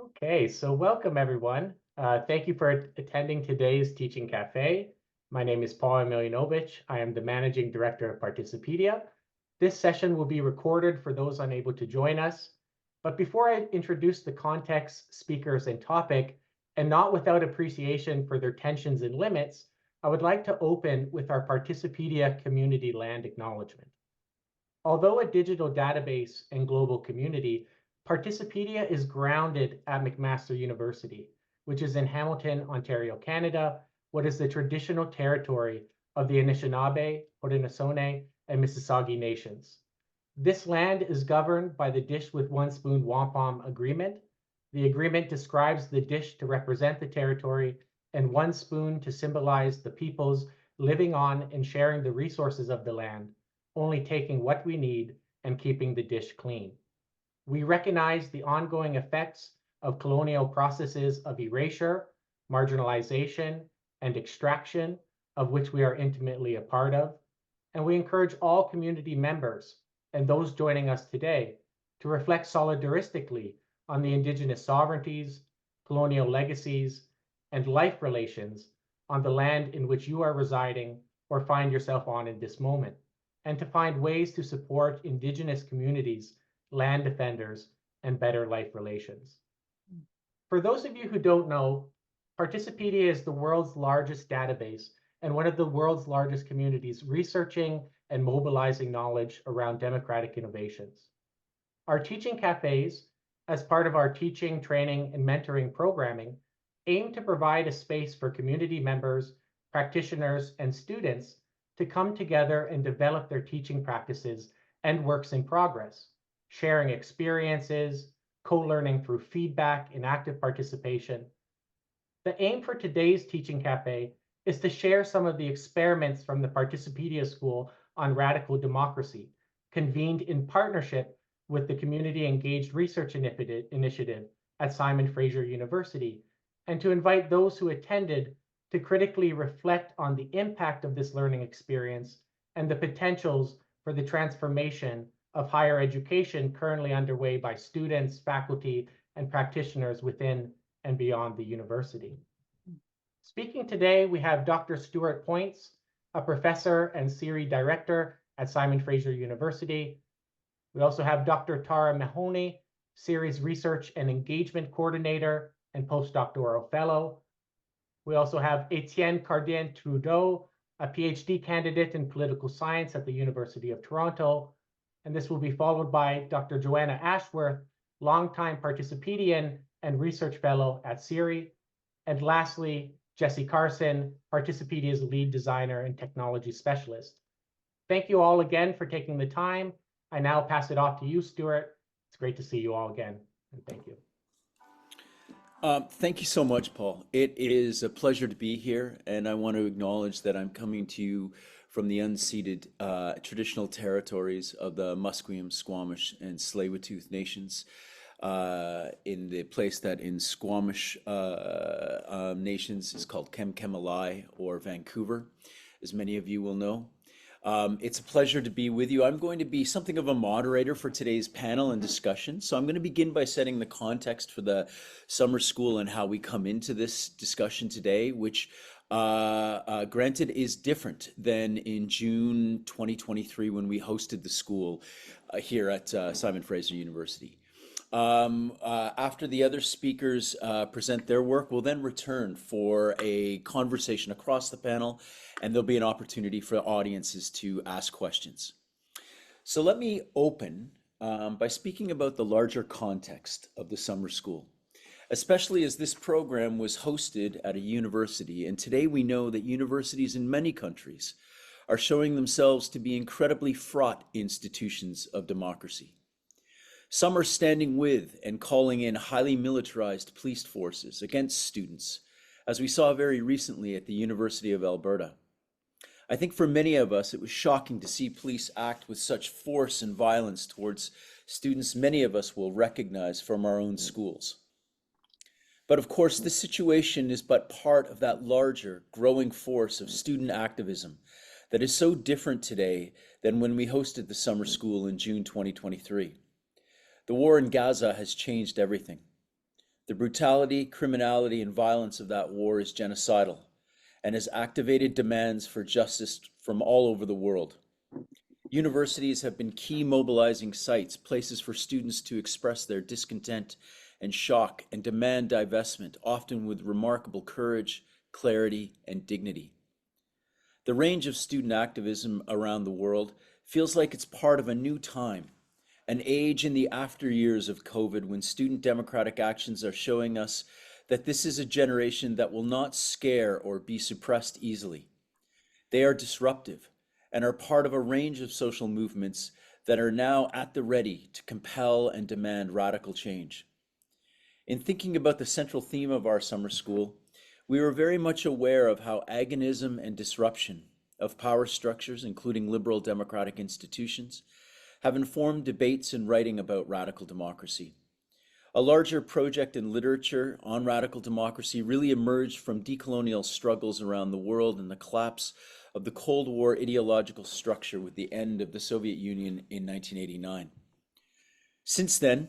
Okay, so welcome everyone. Thank you for attending today's Teaching Cafe. My name is Paul Emilianovich. I am the Managing Director of Participedia. This session will be recorded for those unable to join us. But before I introduce the context, speakers, and topic, and not without appreciation for their tensions and limits, I would like to open with our Participedia community land acknowledgement. Although a digital database and global community, Participedia is grounded at McMaster University, which is in Hamilton, Ontario, Canada, what is the traditional territory of the Anishinaabe, Haudenosaunee, and Mississauga nations. This land is governed by the Dish with One Spoon Wampum Agreement. The agreement describes the dish to represent the territory and one spoon to symbolize the peoples living on and sharing the resources of the land, only taking what we need and keeping the dish clean. We recognize the ongoing effects of colonial processes of erasure, marginalization, and extraction, of which we are intimately a part of. And we encourage all community members and those joining us today to reflect solidaristically on the Indigenous sovereignties, colonial legacies, and life relations on the land in which you are residing or find yourself on in this moment, and to find ways to support Indigenous communities, land defenders, and better life relations. For those of you who don't know, Participedia is the world's largest database and one of the world's largest communities researching and mobilizing knowledge around democratic innovations. Our teaching cafes, as part of our teaching, training, and mentoring programming, aim to provide a space for community members, practitioners, and students to come together and develop their teaching practices and works in progress, sharing experiences, co-learning through feedback and active participation. The aim for today's Teaching Cafe is to share some of the experiments from the Participedia School on radical democracy, convened in partnership with the Community Engaged Research Initiative at Simon Fraser University, and to invite those who attended to critically reflect on the impact of this learning experience and the potentials for the transformation of higher education currently underway by students, faculty, and practitioners within and beyond the university. Speaking today, we have Dr. Stuart Poyntz, a professor and CERi director at Simon Fraser University. We also have Dr. Tara Mahoney, CERi's research and engagement coordinator and postdoctoral fellow. We also have Étienne Cardin Trudeau, a PhD candidate in political science at the University of Toronto. And this will be followed by Dr. Joanna Ashworth, longtime Participedian and research fellow at CERi. And lastly, Jesi Carson, Participedia's lead designer and technology specialist. Thank you all again for taking the time. I now pass it off to you, Stuart. It's great to see you all again, and thank you. Thank you so much, Paul. It is a pleasure to be here, and I want to acknowledge that I'm coming to you from the unceded traditional territories of the Musqueam, Squamish, and Tsleil-Waututh nations, in the place that in Squamish nations is called Kemkemalai, or Vancouver, as many of you will know. It's a pleasure to be with you. I'm going to be something of a moderator for today's panel and discussion. So I'm going to begin by setting the context for the summer school and how we come into this discussion today, which granted is different than in June 2023 when we hosted the school here at Simon Fraser University. After the other speakers present their work, we'll then return for a conversation across the panel, and there'll be an opportunity for audiences to ask questions. So let me open by speaking about the larger context of the summer school, especially as this program was hosted at a university. And today we know that universities in many countries are showing themselves to be incredibly fraught institutions of democracy. Some are standing with and calling in highly militarized police forces against students, as we saw very recently at the University of Alberta. I think for many of us, it was shocking to see police act with such force and violence towards students many of us will recognize from our own schools. But of course, this situation is but part of that larger, growing force of student activism that is so different today than when we hosted the summer school in June 2023. The war in Gaza has changed everything. The brutality, criminality, and violence of that war is genocidal and has activated demands for justice from all over the world. Universities have been key mobilizing sites, places for students to express their discontent and shock and demand divestment, often with remarkable courage, clarity, and dignity. The range of student activism around the world feels like it's part of a new time, an age in the after years of COVID when student democratic actions are showing us that this is a generation that will not scare or be suppressed easily. They are disruptive and are part of a range of social movements that are now at the ready to compel and demand radical change. In thinking about the central theme of our summer school, we were very much aware of how agonism and disruption of power structures, including liberal democratic institutions, have informed debates and writing about radical democracy. A larger project in literature on radical democracy really emerged from decolonial struggles around the world and the collapse of the Cold War ideological structure with the end of the Soviet Union in 1989. Since then,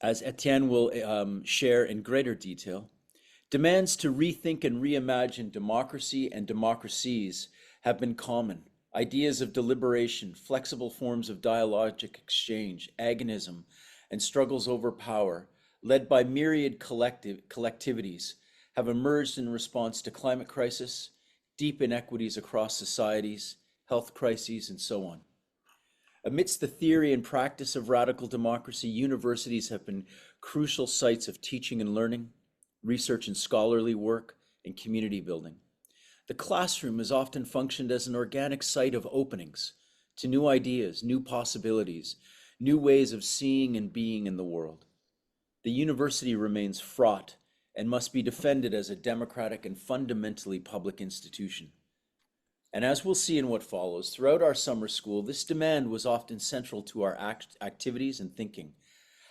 as Étienne will share in greater detail, demands to rethink and reimagine democracy and democracies have been common. Ideas of deliberation, flexible forms of dialogic exchange, agonism, and struggles over power, led by myriad collectivities, have emerged in response to climate crisis, deep inequities across societies, health crises, and so on. Amidst the theory and practice of radical democracy, universities have been crucial sites of teaching and learning, research and scholarly work, and community building. The classroom has often functioned as an organic site of openings to new ideas, new possibilities, new ways of seeing and being in the world. The university remains fraught and must be defended as a democratic and fundamentally public institution. And as we'll see in what follows, throughout our summer school, this demand was often central to our activities and thinking.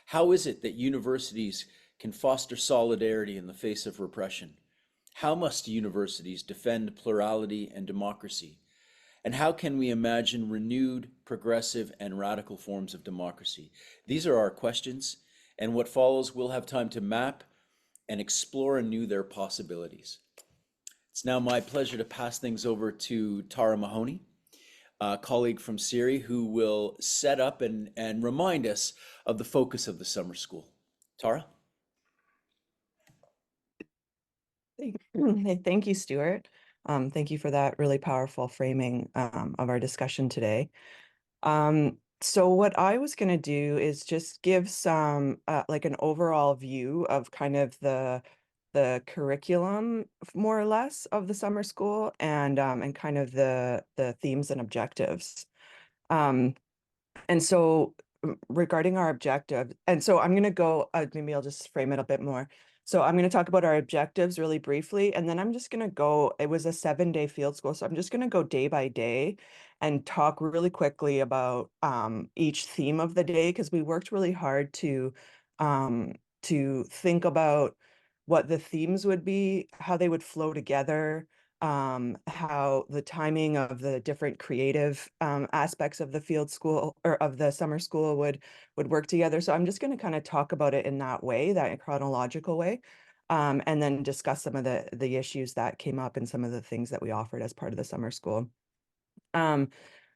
How is it that universities can foster solidarity in the face of repression? How must universities defend plurality and democracy? And how can we imagine renewed, progressive, and radical forms of democracy? These are our questions, and what follows, we'll have time to map and explore anew their possibilities. It's now my pleasure to pass things over to Tara Mahoney, a colleague from CERi, who will set up and remind us of the focus of the summer school. Tara? Thank you, Stuart. Thank you for that really powerful framing of our discussion today. So what I was going to do is just give some like an overall view of kind of the curriculum, more or less, of the summer school, and kind of the themes and objectives. And so regarding our objective, and so I'm going to go, maybe I'll just frame it a bit more. So I'm going to talk about our objectives really briefly, and then I'm just going to go, it was a 7-day field school, so I'm just going to go day by day and talk really quickly about each theme of the day, because we worked really hard to think about what the themes would be, how they would flow together, how the timing of the different creative aspects of the field school or of the summer school would work together. So I'm just going to kind of talk about it in that way, that chronological way, and then discuss some of the issues that came up and some of the things that we offered as part of the summer school.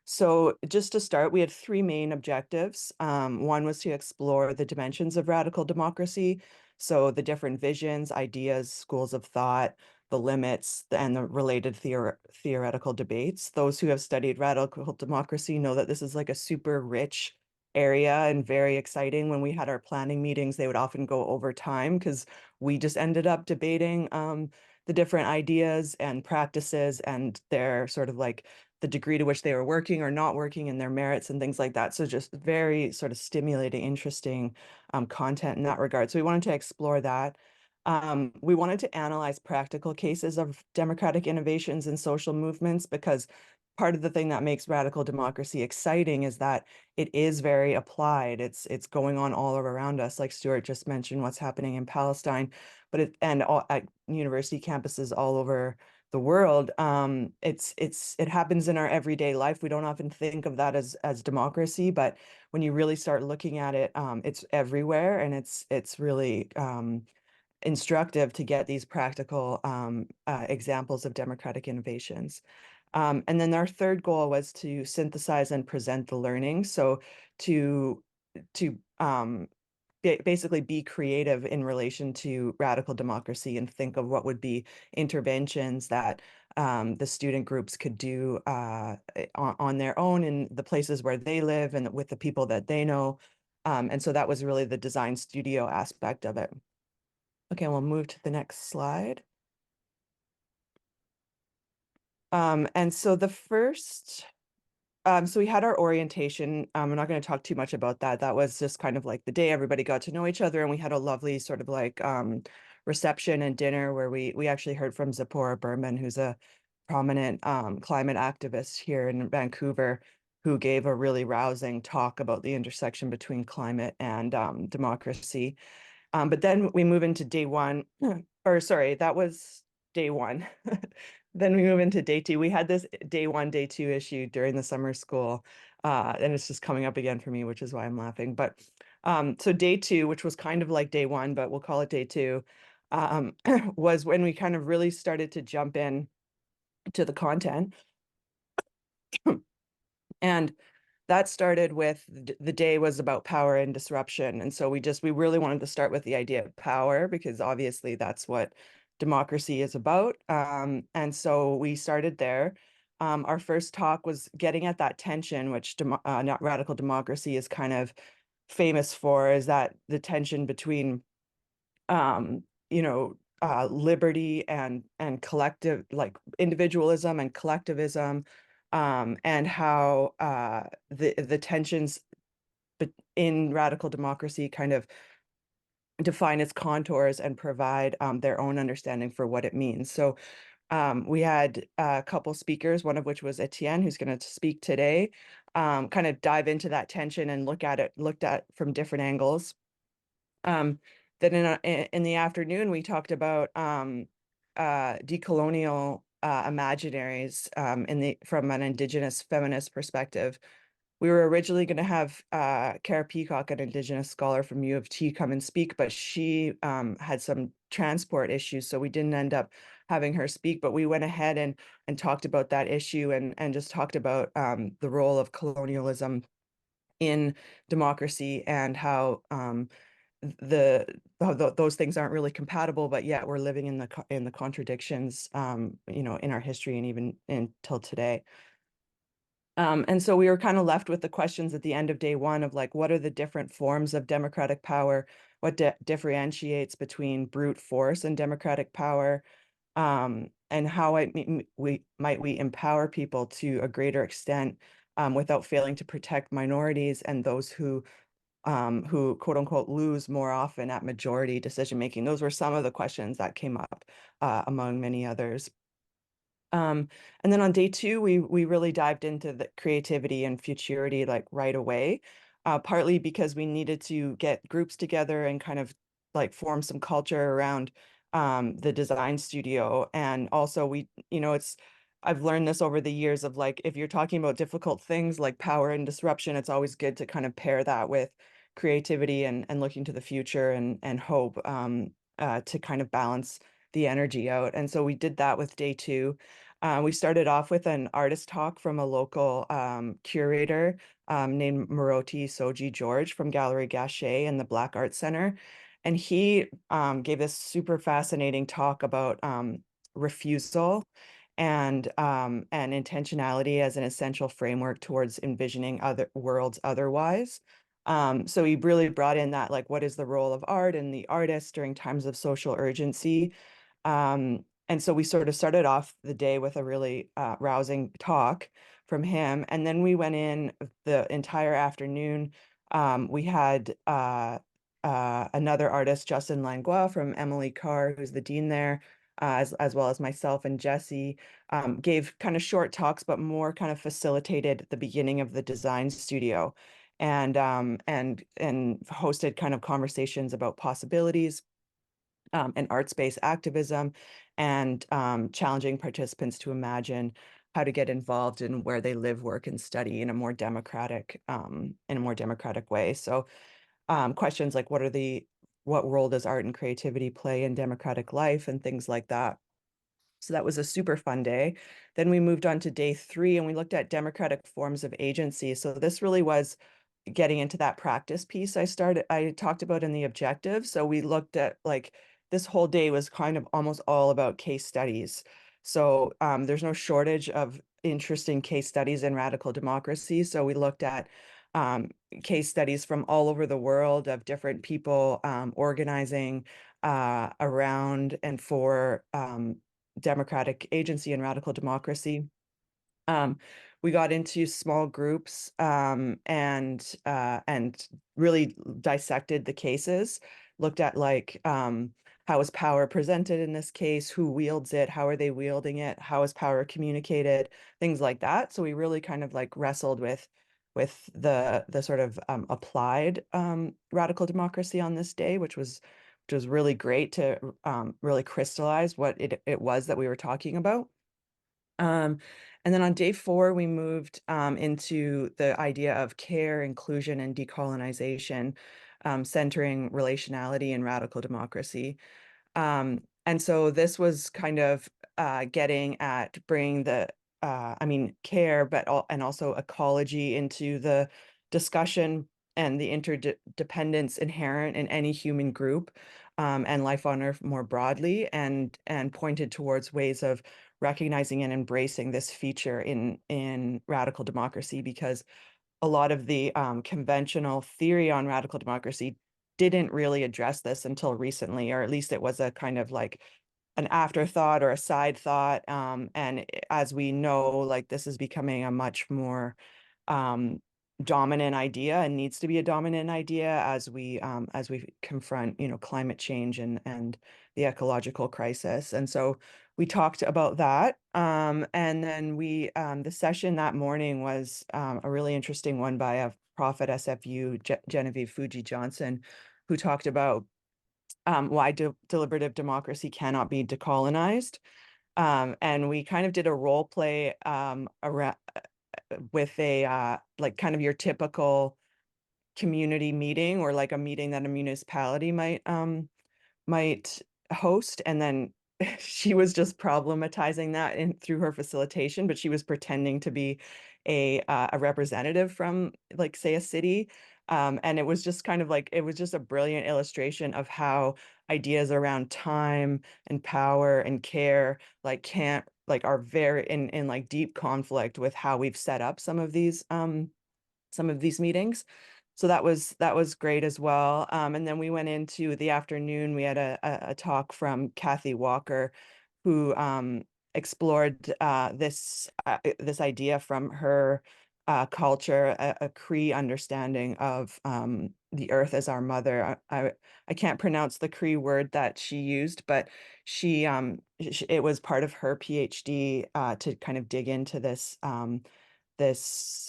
So just to start, we had 3 main objectives. One was to explore the dimensions of radical democracy. So the different visions, ideas, schools of thought, the limits, and the related theoretical debates. Those who have studied radical democracy know that this is like a super rich area and very exciting. When we had our planning meetings, they would often go over time because we just ended up debating the different ideas and practices and their sort of like the degree to which they were working or not working and their merits and things like that. So just very sort of stimulating, interesting content in that regard. So we wanted to explore that. We wanted to analyze practical cases of democratic innovations and social movements, because part of the thing that makes radical democracy exciting is that it is very applied. It's going on all around us, like Stuart just mentioned, what's happening in Palestine, but at university campuses all over the world, it happens in our everyday life. We don't often think of that as democracy, but when you really start looking at it, it's everywhere, and it's really instructive to get these practical examples of democratic innovations. And then our third goal was to synthesize and present the learning. So to basically be creative in relation to radical democracy and think of what would be interventions that the student groups could do on their own in the places where they live and with the people that they know. And so that was really the design studio aspect of it. Okay, we'll move to the next slide. And so the first, so we had our orientation. I'm not going to talk too much about that. That was just kind of like the day everybody got to know each other, and we had a lovely sort of like reception and dinner where we actually heard from Zipporah Berman, who's a prominent climate activist here in Vancouver, who gave a really rousing talk about the intersection between climate and democracy. But then we move into day one, or sorry, that was day one. Then we move into day two. We had this day one, day two issue during the summer school, and it's just coming up again for me, which is why I'm laughing. But so day two, which was kind of like day one, but we'll call it day two, was when we kind of really started to jump in to the content. And that started with the day was about power and disruption. And so we really wanted to start with the idea of power, because obviously that's what democracy is about. And so we started there. Our first talk was getting at that tension, which not radical democracy is kind of famous for, is that the tension between, liberty and collective, like individualism and collectivism, and how the tensions in radical democracy kind of define its contours and provide their own understanding for what it means. So we had a couple speakers, one of which was Étienne, who's going to speak today, kind of dive into that tension and looked at from different angles. Then in the afternoon, we talked about decolonial imaginaries from an indigenous feminist perspective. We were originally going to have Kara Peacock, an indigenous scholar from U of T, come and speak, but she had some transport issues, so we didn't end up having her speak. But we went ahead and talked about that issue and just talked about the role of colonialism in democracy and how those things aren't really compatible, but yet we're living in the contradictions, in our history and even until today. And so we were kind of left with the questions at the end of day one of like, what are the different forms of democratic power? What differentiates between brute force and democratic power? And how we might empower people to a greater extent without failing to protect minorities and those who quote unquote lose more often at majority decision making. Those were some of the questions that came up among many others. And then on day two, we really dived into the creativity and futurity like right away, partly because we needed to get groups together and kind of like form some culture around the design studio. And also I've learned this over the years of like, if you're talking about difficult things like power and disruption, it's always good to kind of pair that with creativity and looking to the future and hope to kind of balance the energy out. And so we did that with day two. We started off with an artist talk from a local curator named Maroti Soji George from Gallery Gachet and the Black Arts Center. And he gave this super fascinating talk about refusal and intentionality as an essential framework towards envisioning other worlds otherwise. So he really brought in that, like, what is the role of art and the artist during times of social urgency? And so we sort of started off the day with a really rousing talk from him. And then we went in the entire afternoon. We had another artist, Justin Langlois from Emily Carr, who's the dean there, as well as myself and Jesi, gave kind of short talks, but more kind of facilitated the beginning of the design studio and hosted kind of conversations about possibilities and arts-based activism and challenging participants to imagine how to get involved in where they live, work, and study in a more democratic way. So questions like what role does art and creativity play in democratic life and things like that. So that was a super fun day. Then we moved on to day 3 and we looked at democratic forms of agency. So this really was getting into that practice piece I talked about in the objective. So we looked at like this whole day was kind of almost all about case studies. So there's no shortage of interesting case studies in radical democracy. So we looked at case studies from all over the world of different people organizing around and for democratic agency and radical democracy. We got into small groups and really dissected the cases, looked at like how is power presented in this case, who wields it, how are they wielding it, how is power communicated, things like that. So we really kind of like wrestled with the sort of applied radical democracy on this day, which was really great to really crystallize what it was that we were talking about. And then on day 4, we moved into the idea of care, inclusion, and decolonization, centering relationality and radical democracy. And so this was kind of getting at bringing care, and also ecology into the discussion and the interdependence inherent in any human group and life on Earth more broadly, and pointed towards ways of recognizing and embracing this feature in radical democracy, because a lot of the conventional theory on radical democracy didn't really address this until recently, or at least it was a kind of like an afterthought or a side thought. And as we know, like this is becoming a much more dominant idea and needs to be a dominant idea as we confront, climate change and the ecological crisis. And so we talked about that. And then the session that morning was a really interesting one by a prof at SFU, Genevieve Fuji Johnson, who talked about why deliberative democracy cannot be decolonized. And we kind of did a role play around with a like kind of your typical community meeting, or like a meeting that a municipality might host. And then she was just problematizing that through her facilitation, but she was pretending to be a representative from, like, say, a city. And it was just kind of like, it was just a brilliant illustration of how ideas around time and power and care are very in like deep conflict with how we've set up some of these meetings. So that was great as well. And then we went into the afternoon. We had a talk from Kathy Walker, who explored this idea from her culture, a Cree understanding of the earth as our mother. I can't pronounce the Cree word that she used, but it was part of her PhD to kind of dig into this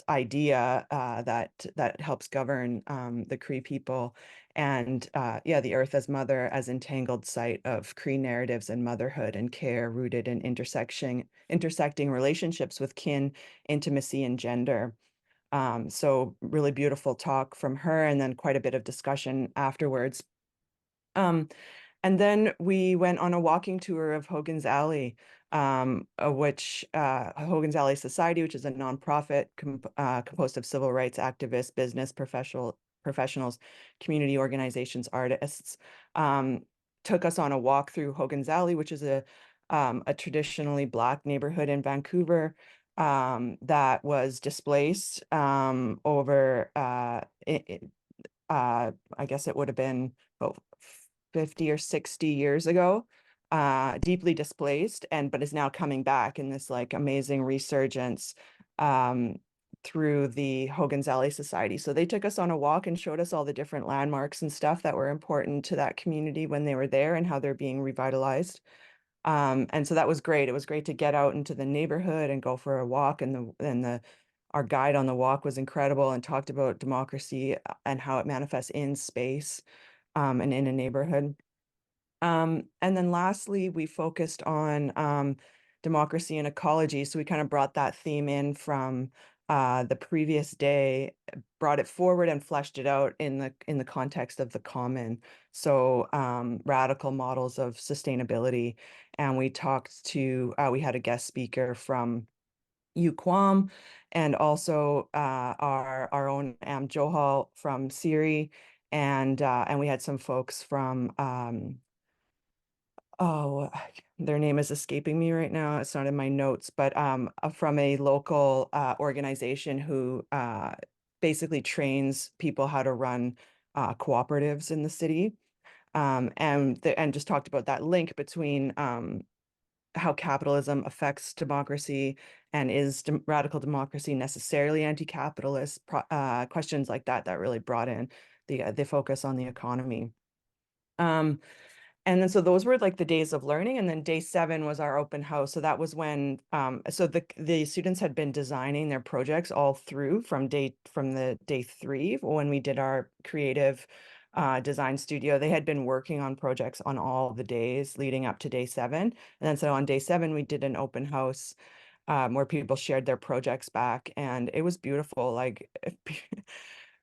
idea that helps govern the Cree people, and the earth as mother as entangled site of Cree narratives and motherhood and care, rooted in intersecting relationships with kin, intimacy, and gender. So really beautiful talk from her, and then quite a bit of discussion afterwards. And then we went on a walking tour of Hogan's Alley, which Hogan's Alley Society, which is a nonprofit composed of civil rights activists, business professionals, community organizations, artists, took us on a walk through Hogan's Alley, which is a traditionally Black neighborhood in Vancouver that was displaced over, I guess it would have been about 50 or 60 years ago, deeply displaced, but is now coming back in this like amazing resurgence through the Hogan's Alley Society. So they took us on a walk and showed us all the different landmarks and stuff that were important to that community when they were there and how they're being revitalized. And so that was great. It was great to get out into the neighborhood and go for a walk, and our guide on the walk was incredible and talked about democracy and how it manifests in space and in a neighborhood. And then lastly, we focused on democracy and ecology. So we kind of brought that theme in from the previous day, brought it forward and fleshed it out in the context of the common. So radical models of sustainability. And we talked to, we had a guest speaker from UQuam, and also our own Johal from CERi, and we had some folks from oh, their name is escaping me right now. It's not in my notes, but from a local organization who basically trains people how to run cooperatives in the city, and just talked about that link between how capitalism affects democracy, and is radical democracy necessarily anti-capitalist? Questions like that really brought in the focus on the economy. And then so those were like the days of learning, and then day 7 was our open house. So that was when so the students had been designing their projects all through from the day 3 when we did our creative design studio. They had been working on projects on all the days leading up to day 7. And then so on day 7 we did an open house where people shared their projects back, and it was beautiful. Like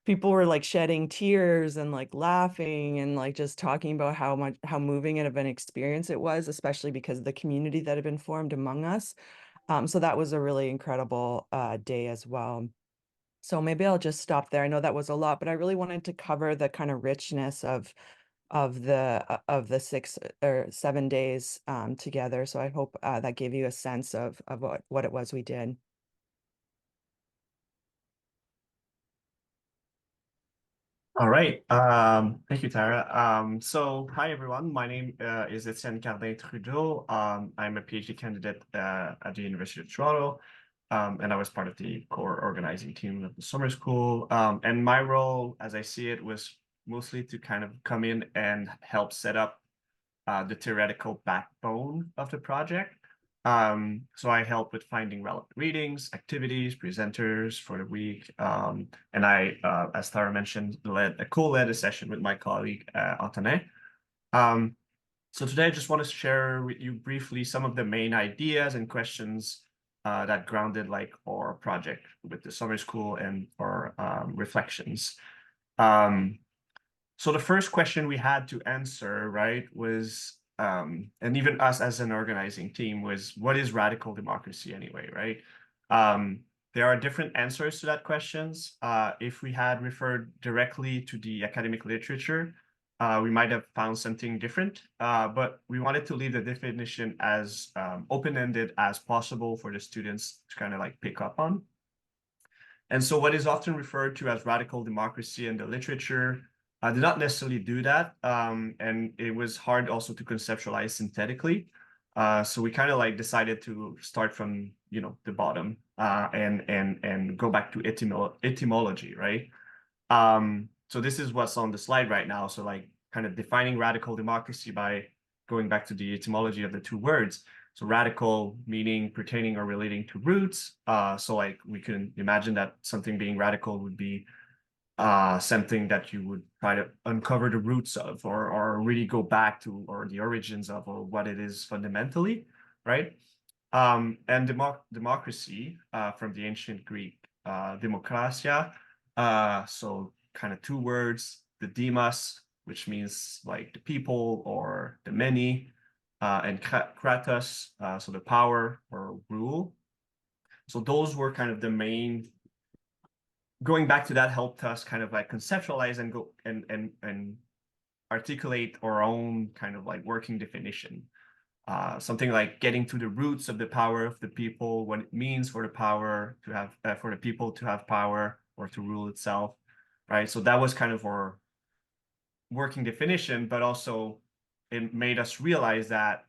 people were like shedding tears and like laughing and like just talking about how moving and of an experience it was, especially because of the community that had been formed among us. So that was a really incredible day as well. So maybe I'll just stop there. I know that was a lot, but I really wanted to cover the kind of richness of the 6 or 7 days together. So I hope that gave you a sense of what it was we did. All right. Thank you, Tara. So hi, everyone. My name is Étienne Cardin Trudeau. I'm a PhD candidate at the University of Toronto, and I was part of the core organizing team of the summer school. And my role, as I see it, was mostly to kind of come in and help set up the theoretical backbone of the project. So I help with finding relevant readings, activities, presenters for the week. And I, as Tara mentioned, co-led a session with my colleague, Étienne. So today I just want to share with you briefly some of the main ideas and questions that grounded like our project with the summer school and our reflections. So the first question we had to answer, right, was, and even us as an organizing team, was what is radical democracy anyway, right? There are different answers to that questions. If we had referred directly to the academic literature, we might have found something different, but we wanted to leave the definition as open-ended as possible for the students to kind of like pick up on. And so what is often referred to as radical democracy in the literature did not necessarily do that. And it was hard also to conceptualize synthetically. So we kind of like decided to start from, the bottom and go back to etymology, right? So this is what's on the slide right now. So like kind of defining radical democracy by going back to the etymology of the two words. So radical meaning pertaining or relating to roots. So like we can imagine that something being radical would be something that you would try to uncover the roots of, or really go back to, or the origins of, or what it is fundamentally, right? And democracy from the ancient Greek demokratia, so kind of two words, the demos, which means like the people or the many, and kratos, so the power or rule. So those were kind of the main. Going back to that helped us kind of like conceptualize and go and articulate our own kind of like working definition. Something like getting to the roots of the power of the people, what it means for the power to have, for the people to have power or to rule itself, right? So that was kind of our working definition, but also it made us realize that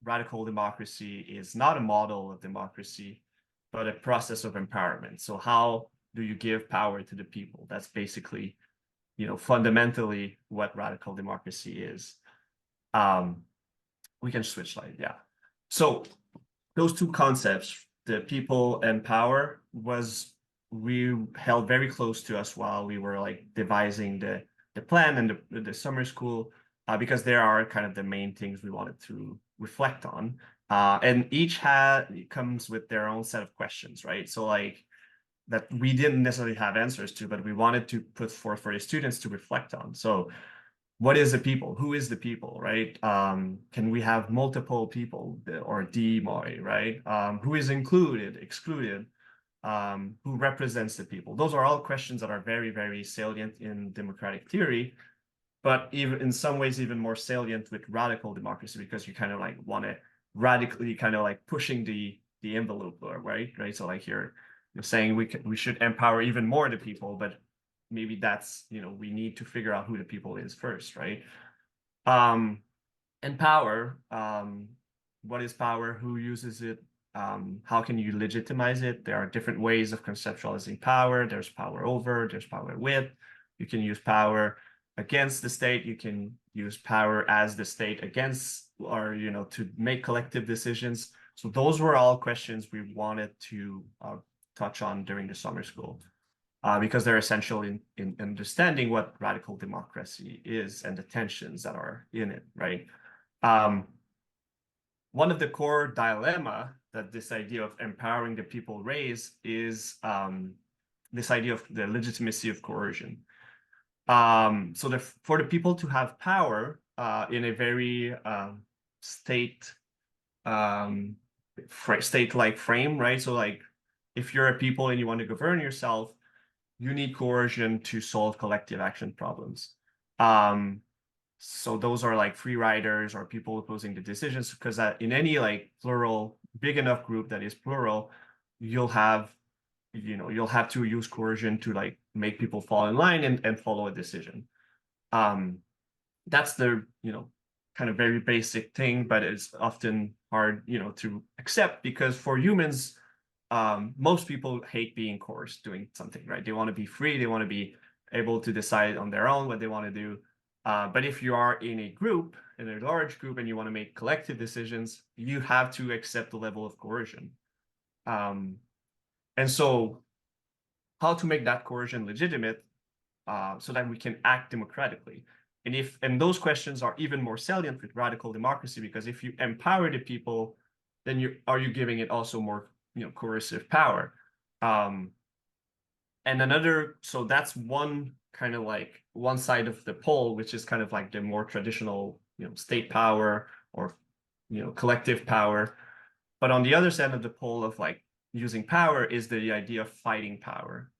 radical democracy is not a model of democracy, but a process of empowerment. So how do you give power to the people? That's basically, fundamentally what radical democracy is. We can switch slide, yeah. So those two concepts, the people and power, we held very close to us while we were like devising the plan and the summer school. because there are kind of the main things we wanted to reflect on. And each comes with their own set of questions, right? So like that we didn't necessarily have answers to, but we wanted to put forth for the students to reflect on. So what is the people? Who is the people, right? Can we have multiple people or DMOI, right? Who is included, excluded? Who represents the people? Those are all questions that are very, very salient in democratic theory, but even in some ways even more salient with radical democracy, because you kind of like want to radically kind of like pushing the envelope, right? So like you're saying we should empower even more the people, but maybe that's, we need to figure out who the people is first, right? And power, what is power? Who uses it? How can you legitimize it? There are different ways of conceptualizing power. There's power over, there's power with. You can use power against the state. You can use power as the state against, or, to make collective decisions. So those were all questions we wanted to touch on during the summer school, because they're essential in understanding what radical democracy is and the tensions that are in it, right? One of the core dilemma that this idea of empowering the people raise is this idea of the legitimacy of coercion. So for the people to have power in a very state-like frame, right? So like if you're a people and you want to govern yourself, you need coercion to solve collective action problems. So those are like free riders or people opposing the decisions, because in any like plural, big enough group that is plural, you'll have to use coercion to like make people fall in line and follow a decision. That's the, kind of very basic thing, but it's often hard, to accept, because for humans, most people hate being coerced doing something, right? They want to be free. They want to be able to decide on their own what they want to do. But if you are in a group, in a large group, and you want to make collective decisions, you have to accept the level of coercion. And so how to make that coercion legitimate so that we can act democratically? And those questions are even more salient with radical democracy, because if you empower the people, then are you giving it also more coercive power? So that's one kind of like one side of the pole, which is kind of like the more traditional, state power or, collective power. But on the other side of the pole of like using power is the idea of fighting power.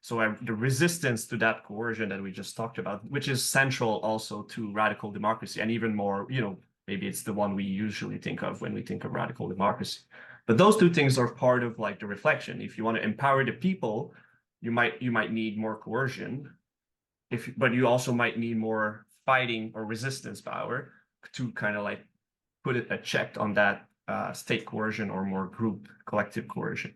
So the resistance to that coercion that we just talked about, which is central also to radical democracy, and even more, maybe it's the one we usually think of when we think of radical democracy. But those two things are part of like the reflection. If you want to empower the people, you might need more coercion, but you also might need more fighting or resistance power to kind of like put a check on that state coercion or more group collective coercion.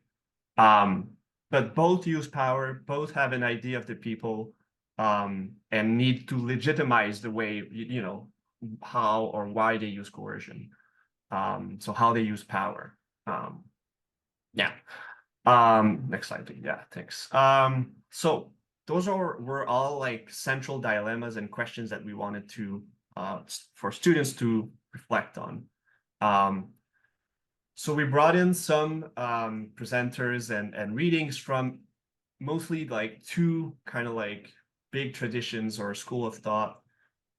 But both use power, both have an idea of the people, and need to legitimize the way, how or why they use coercion. So how they use power. Yeah. Next slide, please. Yeah, thanks. So those were all like central dilemmas and questions that we wanted to for students to reflect on. So we brought in some presenters and readings from mostly like two kind of like big traditions or school of thought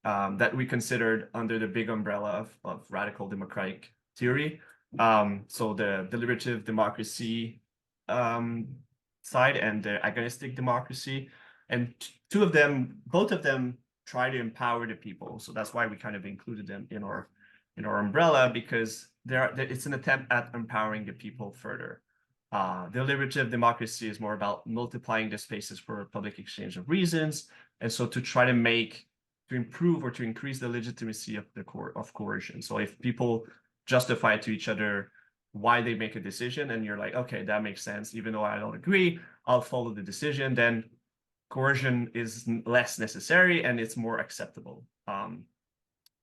that we considered under the big umbrella of radical democratic theory. So the deliberative democracy side and the agonistic democracy. And both of them try to empower the people. So that's why we kind of included them in our umbrella, because it's an attempt at empowering the people further. Deliberative democracy is more about multiplying the spaces for public exchange of reasons, and so to try to improve or to increase the legitimacy of coercion. So if people justify to each other why they make a decision, and you're like, okay, that makes sense, even though I don't agree, I'll follow the decision, then coercion is less necessary and it's more acceptable.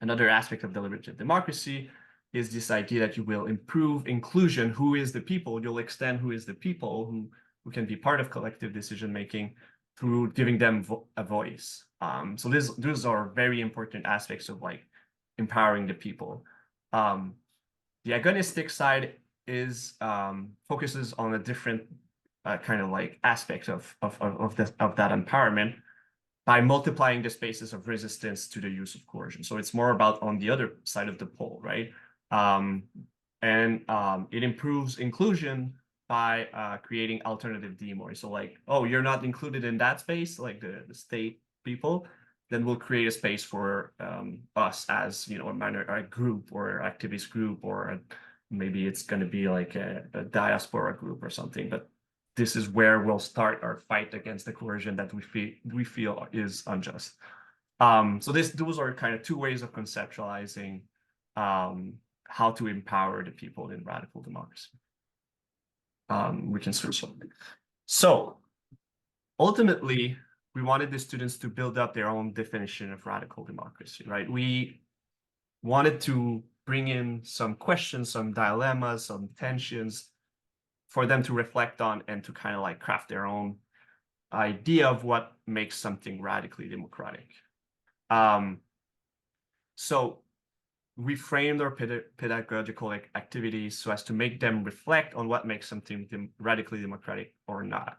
Another aspect of deliberative democracy is this idea that you will improve inclusion. Who is the people? You'll extend who is the people who can be part of collective decision making, through giving them a voice. So those are very important aspects of like empowering the people. The agonistic side is focuses on a different kind of like aspect of that empowerment by multiplying the spaces of resistance to the use of coercion. So it's more about on the other side of the pole, right? It improves inclusion by creating alternative demoy. So like, oh, you're not included in that space, like the state people, then we'll create a space for us as, you know, a group or activist group, or maybe it's going to be like a diaspora group or something. But this is where we'll start our fight against the coercion that we feel is unjust. So those are kind of two ways of conceptualizing how to empower the people in radical democracy. We can switch on. So ultimately, we wanted the students to build up their own definition of radical democracy, right? We wanted to bring in some questions, some dilemmas, some tensions for them to reflect on and to kind of like craft their own idea of what makes something radically democratic. So we framed our pedagogical activities so as to make them reflect on what makes something radically democratic or not.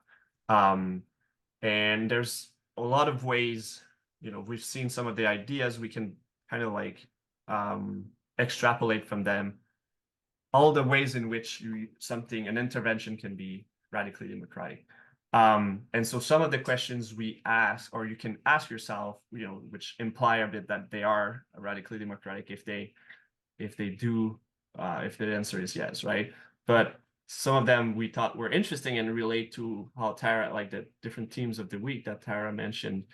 And there's a lot of ways, you know, we've seen some of the ideas, we can kind of like extrapolate from them all the ways in which an intervention can be radically democratic. And so some of the questions we ask, or you can ask yourself, you know, which imply a bit that they are radically democratic if the answer is yes, right? But some of them we thought were interesting and relate to how Tara, like the different themes of the week that Tara mentioned,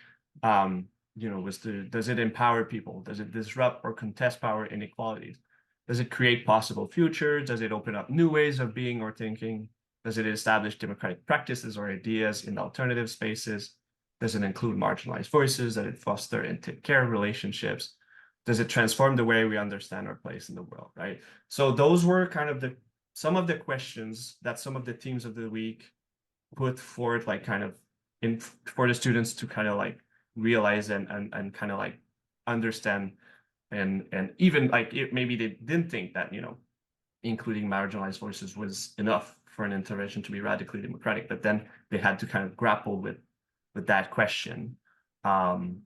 you know, does it empower people? Does it disrupt or contest power inequalities? Does it create possible futures? Does it open up new ways of being or thinking? Does it establish democratic practices or ideas in alternative spaces? Does it include marginalized voices? Does it foster and take care of relationships? Does it transform the way we understand our place in the world, right? So those were kind of some of the questions that some of the themes of the week put forth, like kind of for the students to kind of like realize and kind of like understand, and even like maybe they didn't think that, you know, including marginalized voices was enough for an intervention to be radically democratic, but then they had to kind of grapple with that question. And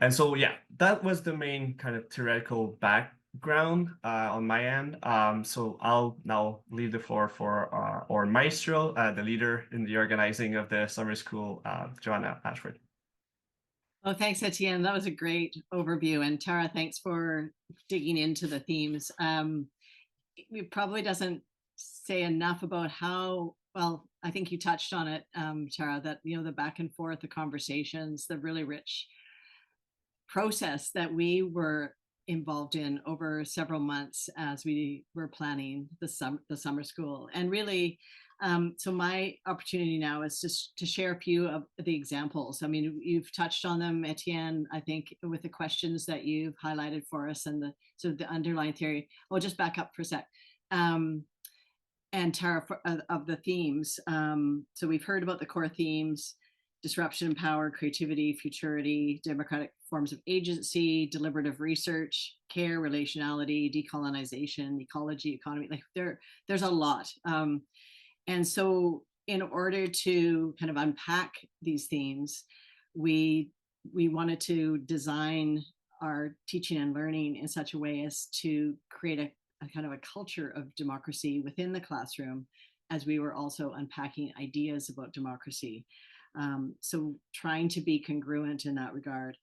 so, yeah, that was the main kind of theoretical background on my end. So I'll now leave the floor for our maestro, the leader in the organizing of the summer school, Joanna Ashworth. Oh, thanks, Étienne. That was a great overview. And Tara, thanks for digging into the themes. It probably doesn't say enough about how, well, I think you touched on it, Tara, that, you know, the back and forth, the conversations, the really rich process that we were involved in over several months as we were planning the summer school. And really, so my opportunity now is just to share a few of the examples. I mean, you've touched on them, Étienne, I think, with the questions that you've highlighted for us and the sort of the underlying theory. I'll just back up for a sec. And Tara, of the themes. So we've heard about the core themes: disruption, power, creativity, futurity, democratic forms of agency, deliberative research, care, relationality, decolonization, ecology, economy. Like there's a lot. And so in order to kind of unpack these themes, we wanted to design our teaching and learning in such a way as to create a kind of a culture of democracy within the classroom, as we were also unpacking ideas about democracy. So trying to be congruent in that regard.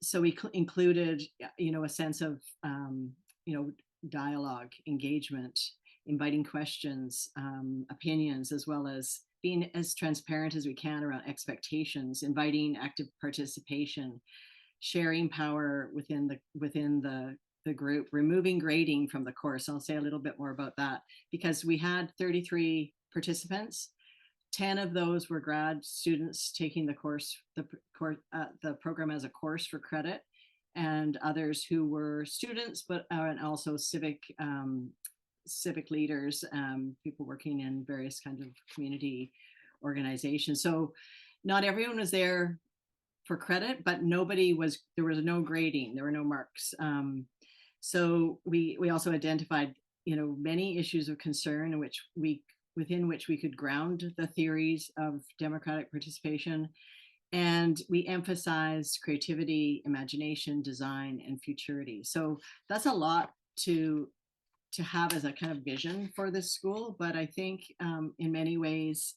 So we included, you know, a sense of, you know, dialogue, engagement, inviting questions, opinions, as well as being as transparent as we can around expectations, inviting active participation, sharing power within the group, removing grading from the course. I'll say a little bit more about that, because we had 33 participants. 10 of those were grad students taking the course, the program as a course for credit, and others who were students, but and also civic leaders, people working in various kinds of community organization. So not everyone was there for credit, but there was no grading, there were no marks. So we also identified, many issues of concern within which we could ground the theories of democratic participation. And we emphasized creativity, imagination, design, and futurity. So that's a lot to have as a kind of vision for this school. But I think in many ways,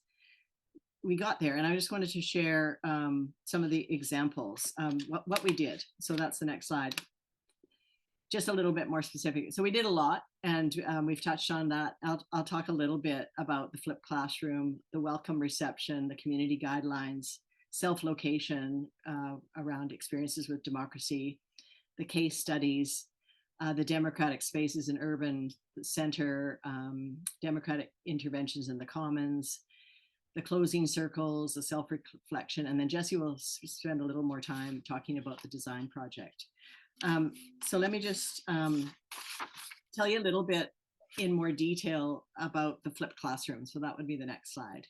we got there. And I just wanted to share some of the examples, what we did. So that's the next slide. Just a little bit more specific. So we did a lot, and we've touched on that. I'll talk a little bit about the flipped classroom, the welcome reception, the community guidelines, self-location around experiences with democracy, the case studies, the democratic spaces in urban center, democratic interventions in the commons, the closing circles, the self-reflection, and then Jesi will spend a little more time talking about the design project. So let me just tell you a little bit in more detail about the flipped classroom. So that would be the next slide.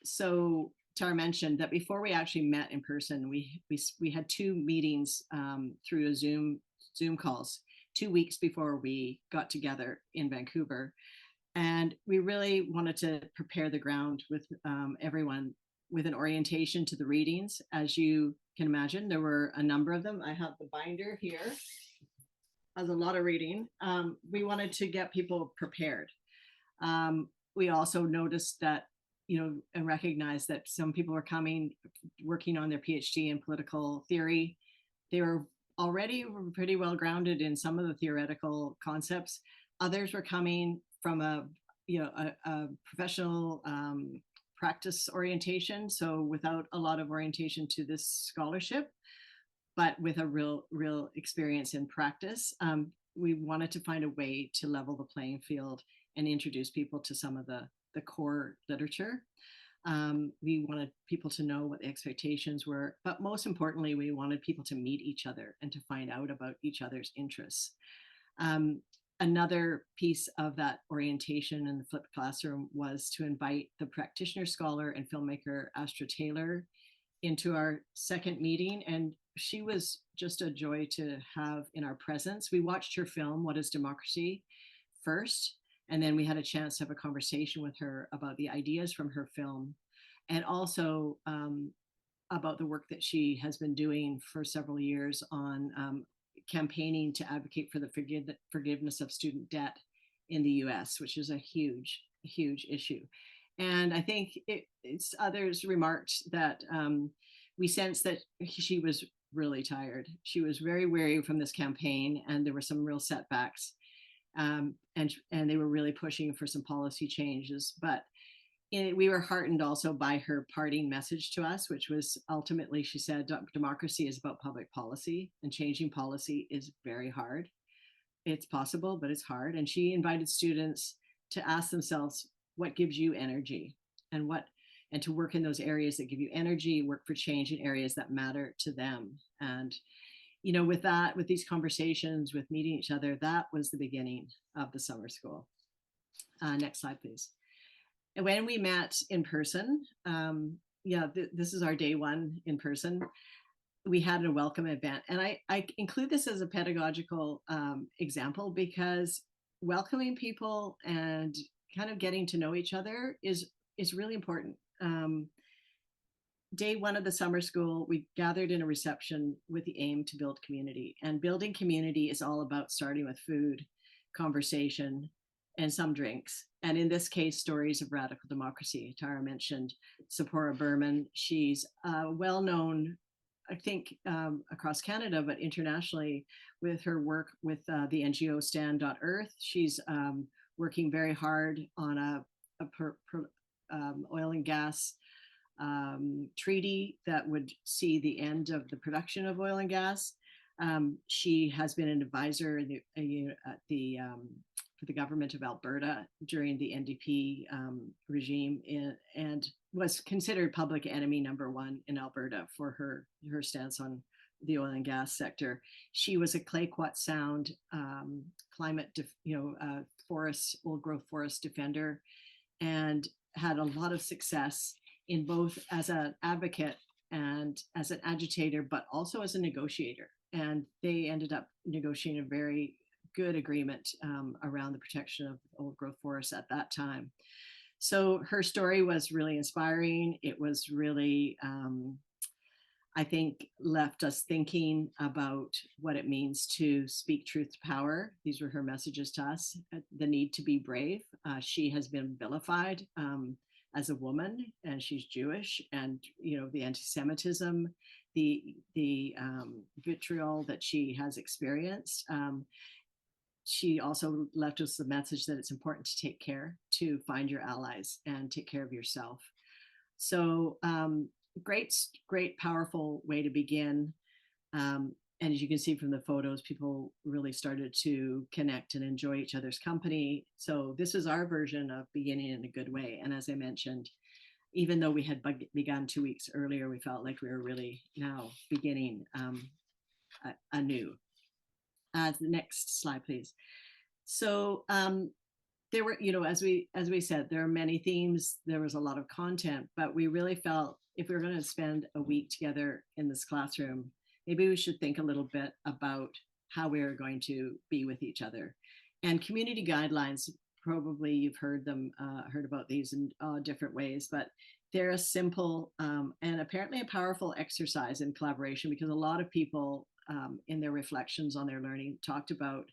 So Tara mentioned that before we actually met in person, we had 2 meetings through a Zoom calls 2 weeks before we got together in Vancouver. And we really wanted to prepare the ground with everyone with an orientation to the readings. As you can imagine, there were a number of them. I have the binder here. Has a lot of reading. We wanted to get people prepared. We also noticed that, and recognized that some people were working on their PhD in political theory. They were already pretty well grounded in some of the theoretical concepts. Others were coming from a professional practice orientation, so without a lot of orientation to this scholarship, but with a real experience in practice. We wanted to find a way to level the playing field and introduce people to some of the core literature. We wanted people to know what the expectations were, but most importantly, we wanted people to meet each other and to find out about each other's interests. Another piece of that orientation in the flipped classroom was to invite the practitioner, scholar, and filmmaker Astra Taylor into our second meeting. And she was just a joy to have in our presence. We watched her film, What is Democracy, first, and then we had a chance to have a conversation with her about the ideas from her film, and also about the work that she has been doing for several years on campaigning to advocate for the forgiveness of student debt in the US, which is a huge issue. And I think others remarked that we sensed that she was really tired. She was very weary from this campaign, and there were some real setbacks. And they were really pushing for some policy changes. But we were heartened also by her parting message to us, which was ultimately, she said, democracy is about public policy, and changing policy is very hard. It's possible, but it's hard. And she invited students to ask themselves, what gives you energy, and to work in those areas that give you energy, work for change in areas that matter to them. And with these conversations, with meeting each other, that was the beginning of the summer school. Next slide, please. And when we met in person, this is our day 1 in person. We had a welcome event, and I include this as a pedagogical example because welcoming people and kind of getting to know each other is really important. Day 1 of the summer school, we gathered in a reception with the aim to build community. And building community is all about starting with food, conversation, and some drinks. And in this case, stories of radical democracy. Tara mentioned Sephora Berman. She's well-known, I think, across Canada, but internationally with her work with the NGO Stand.Earth. She's working very hard on a oil and gas treaty that would see the end of the production of oil and gas. She has been an advisor for the government of Alberta during the NDP regime, and was considered public enemy ` in Alberta for her stance on the oil and gas sector. She was a Clayoquot Sound climate, forest, old growth forest defender. And had a lot of success in both as an advocate and as an agitator, but also as a negotiator. And they ended up negotiating a very good agreement around the protection of old growth forests at that time. So her story was really inspiring. It was really, I think, left us thinking about what it means to speak truth to power. These were her messages to us, the need to be brave. She has been vilified as a woman, and she's Jewish, and the anti-Semitism, the vitriol that she has experienced. She also left us the message that it's important to take care, to find your allies and take care of yourself. So great, powerful way to begin. And as you can see from the photos, people really started to connect and enjoy each other's company. So this is our version of beginning in a good way. And as I mentioned, even though we had begun 2 weeks earlier, we felt like we were really now beginning anew. The next slide, please. So there were, as we said, there are many themes. There was a lot of content, but we really felt if we were going to spend a week together in this classroom, maybe we should think a little bit about how we are going to be with each other. And community guidelines, probably you've heard about these in different ways, but they're a simple and apparently a powerful exercise in collaboration, because a lot of people in their reflections on their learning talked about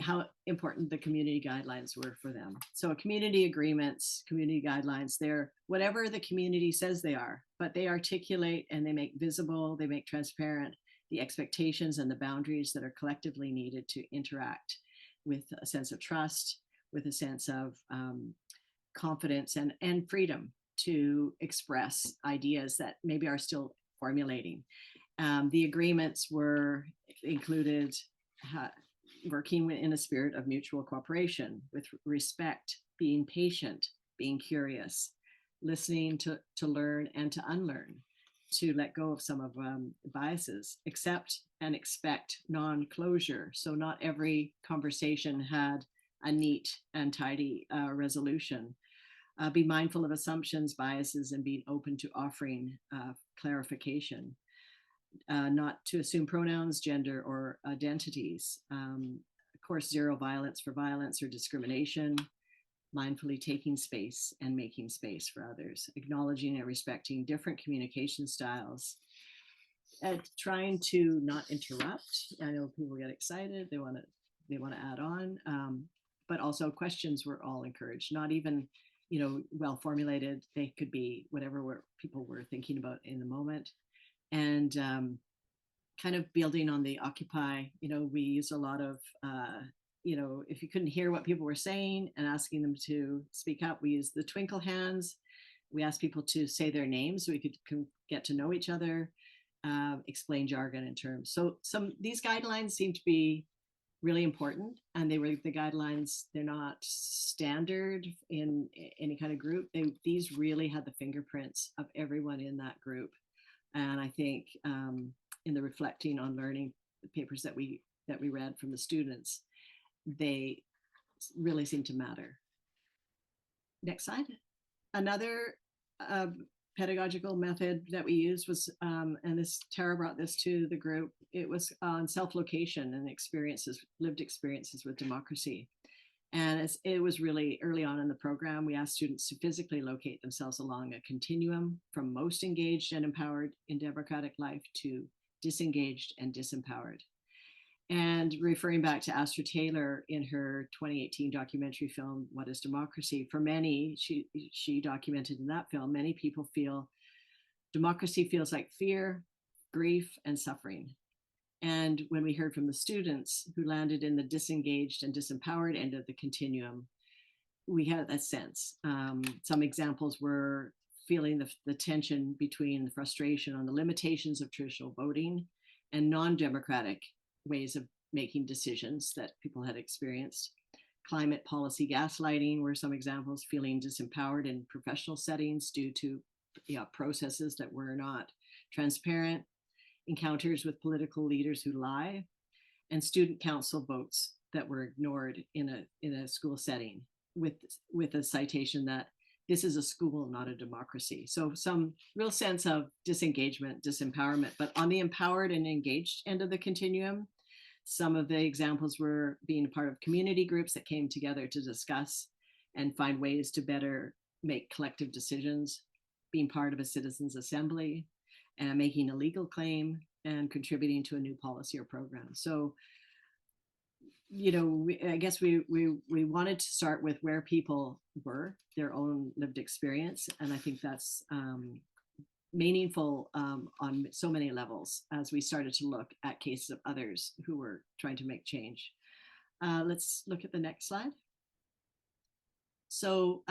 how important the community guidelines were for them. So community agreements, community guidelines, they're whatever the community says they are, but they articulate and they make visible, they make transparent the expectations and the boundaries that are collectively needed to interact with a sense of trust, with a sense of confidence and freedom to express ideas that maybe are still formulating. The agreements included working in a spirit of mutual cooperation, with respect, being patient, being curious, listening to learn and to unlearn, to let go of some of biases, accept and expect non-closure. So not every conversation had a neat and tidy resolution. Be mindful of assumptions, biases, and being open to offering clarification. Not to assume pronouns, gender, or identities. Of course, zero violence for violence or discrimination. Mindfully taking space and making space for others. Acknowledging and respecting different communication styles. Trying to not interrupt. I know people get excited. They want to add on. But also questions were all encouraged. Not even well formulated. They could be whatever people were thinking about in the moment. And kind of building on the Occupy, we use a lot of, if you couldn't hear what people were saying and asking them to speak up, we use the twinkle hands. We asked people to say their names so we could get to know each other, explain jargon and terms. So these guidelines seem to be really important, and they were the guidelines. They're not standard in any kind of group. These really had the fingerprints of everyone in that group. And I think in the reflecting on learning papers that we read from the students, they really seem to matter. Next slide. Another pedagogical method that we used was, and Tara brought this to the group, it was on self-location and lived experiences with democracy. And it was really early on in the program, we asked students to physically locate themselves along a continuum from most engaged and empowered in democratic life to disengaged and disempowered. And referring back to Astra Taylor in her 2018 documentary film, What is Democracy? For many, she documented in that film, many people feel democracy feels like fear, grief, and suffering. And when we heard from the students who landed in the disengaged and disempowered end of the continuum, we had that sense. Some examples were feeling the tension between the frustration on the limitations of traditional voting and non-democratic ways of making decisions that people had experienced. Climate policy gaslighting were some examples, feeling disempowered in professional settings due to processes that were not transparent, encounters with political leaders who lie, and student council votes that were ignored in a school setting with a citation that this is a school, not a democracy. So some real sense of disengagement, disempowerment, but on the empowered and engaged end of the continuum, some of the examples were being part of community groups that came together to discuss and find ways to better make collective decisions, being part of a citizens' assembly, and making a legal claim, and contributing to a new policy or program. So, you know, I guess we wanted to start with where people were, their own lived experience, and I think that's meaningful on so many levels as we started to look at cases of others who were trying to make change. Let's look at the next slide. So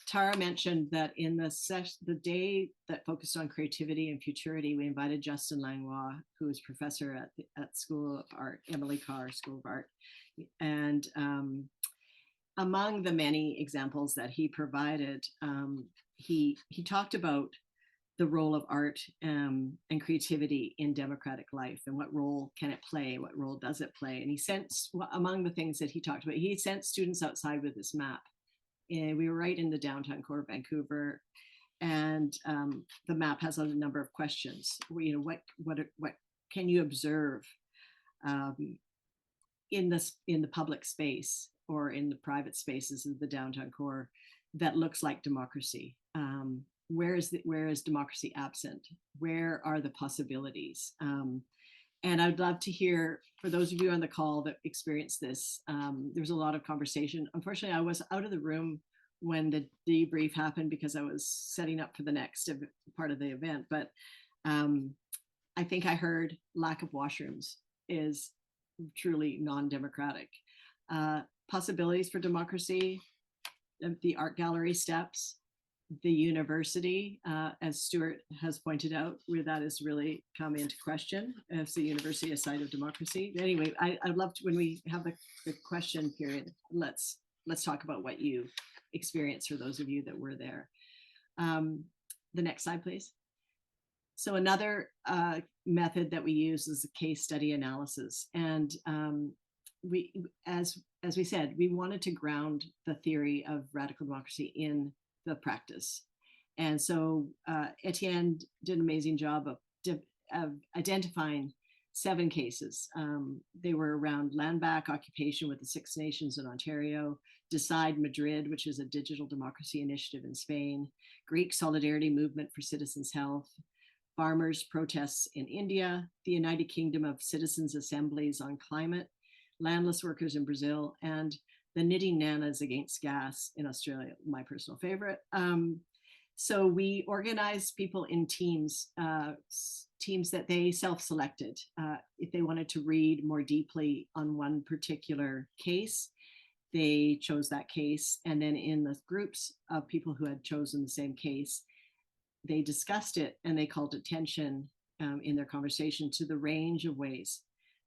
Tara mentioned that in the day that focused on creativity and futurity, we invited Justin Langlois, who is professor at School of Art, Emily Carr School of Art. And among the many examples that he provided, he talked about the role of art and creativity in democratic life, and what role can it play, what role does it play. And he sent, among the things that he talked about, he sent students outside with this map. And we were right in the downtown core of Vancouver, and the map has a number of questions. You know, what can you observe in the public space or in the private spaces of the downtown core that looks like democracy? Where is democracy absent? Where are the possibilities? And I'd love to hear, for those of you on the call that experienced this, there's a lot of conversation. Unfortunately, I was out of the room when the debrief happened because I was setting up for the next part of the event. But I think I heard lack of washrooms is truly non-democratic. Possibilities for democracy, the art gallery steps, the university, as Stuart has pointed out, where that has really come into question as the university a site of democracy. Anyway, I'd love to, when we have the question period, let's talk about what you experienced for those of you that were there. The next slide, please. So another method that we use is a case study analysis. And we, as we said, we wanted to ground the theory of radical democracy in the practice. And so Étienne did an amazing job of identifying 7 cases. They were around land back occupation with the Six Nations in Ontario, Decide Madrid, which is a digital democracy initiative in Spain, Greek Solidarity Movement for Citizens' Health, farmers' protests in India, the United Kingdom of Citizens' Assemblies on Climate, landless workers in Brazil, and the Knitting Nanas Against Gas in Australia, my personal favorite. So we organized people in teams, teams that they self-selected. If they wanted to read more deeply on one particular case, they chose that case. And then in the groups of people who had chosen the same case, they discussed it and they called attention in their conversation to the range of ways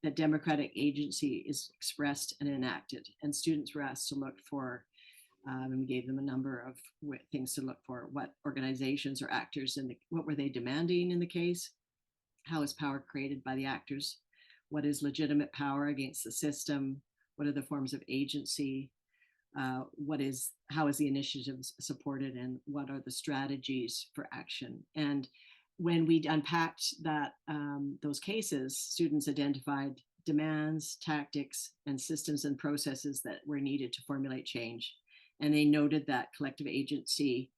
that democratic agency is expressed and enacted. And students were asked to look for, and we gave them a number of things to look for: what organizations or actors, what were they demanding in the case? How is power created by the actors? What is legitimate power against the system? What are the forms of agency? How is the initiative supported, and what are the strategies for action? And when we unpacked those cases, students identified demands, tactics, and systems and processes that were needed to formulate change. And they noted that collective agency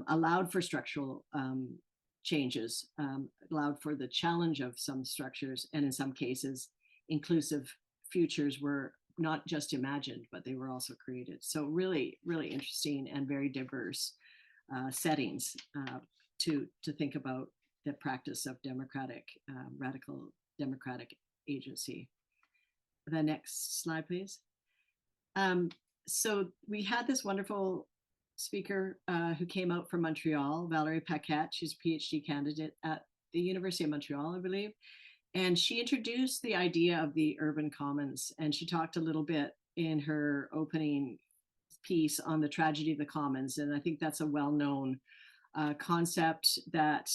allowed for structural changes, allowed for the challenge of some structures, and in some cases, inclusive futures were not just imagined, but they were also created. So really, really interesting and very diverse settings to think about the practice of radical democratic agency. The next slide, please. So we had this wonderful speaker who came out from Montreal, Valérie Paquette. She's a PhD candidate at the University of Montreal, I believe. And she introduced the idea of the urban commons. And she talked a little bit in her opening piece on the tragedy of the commons. And I think that's a well-known concept that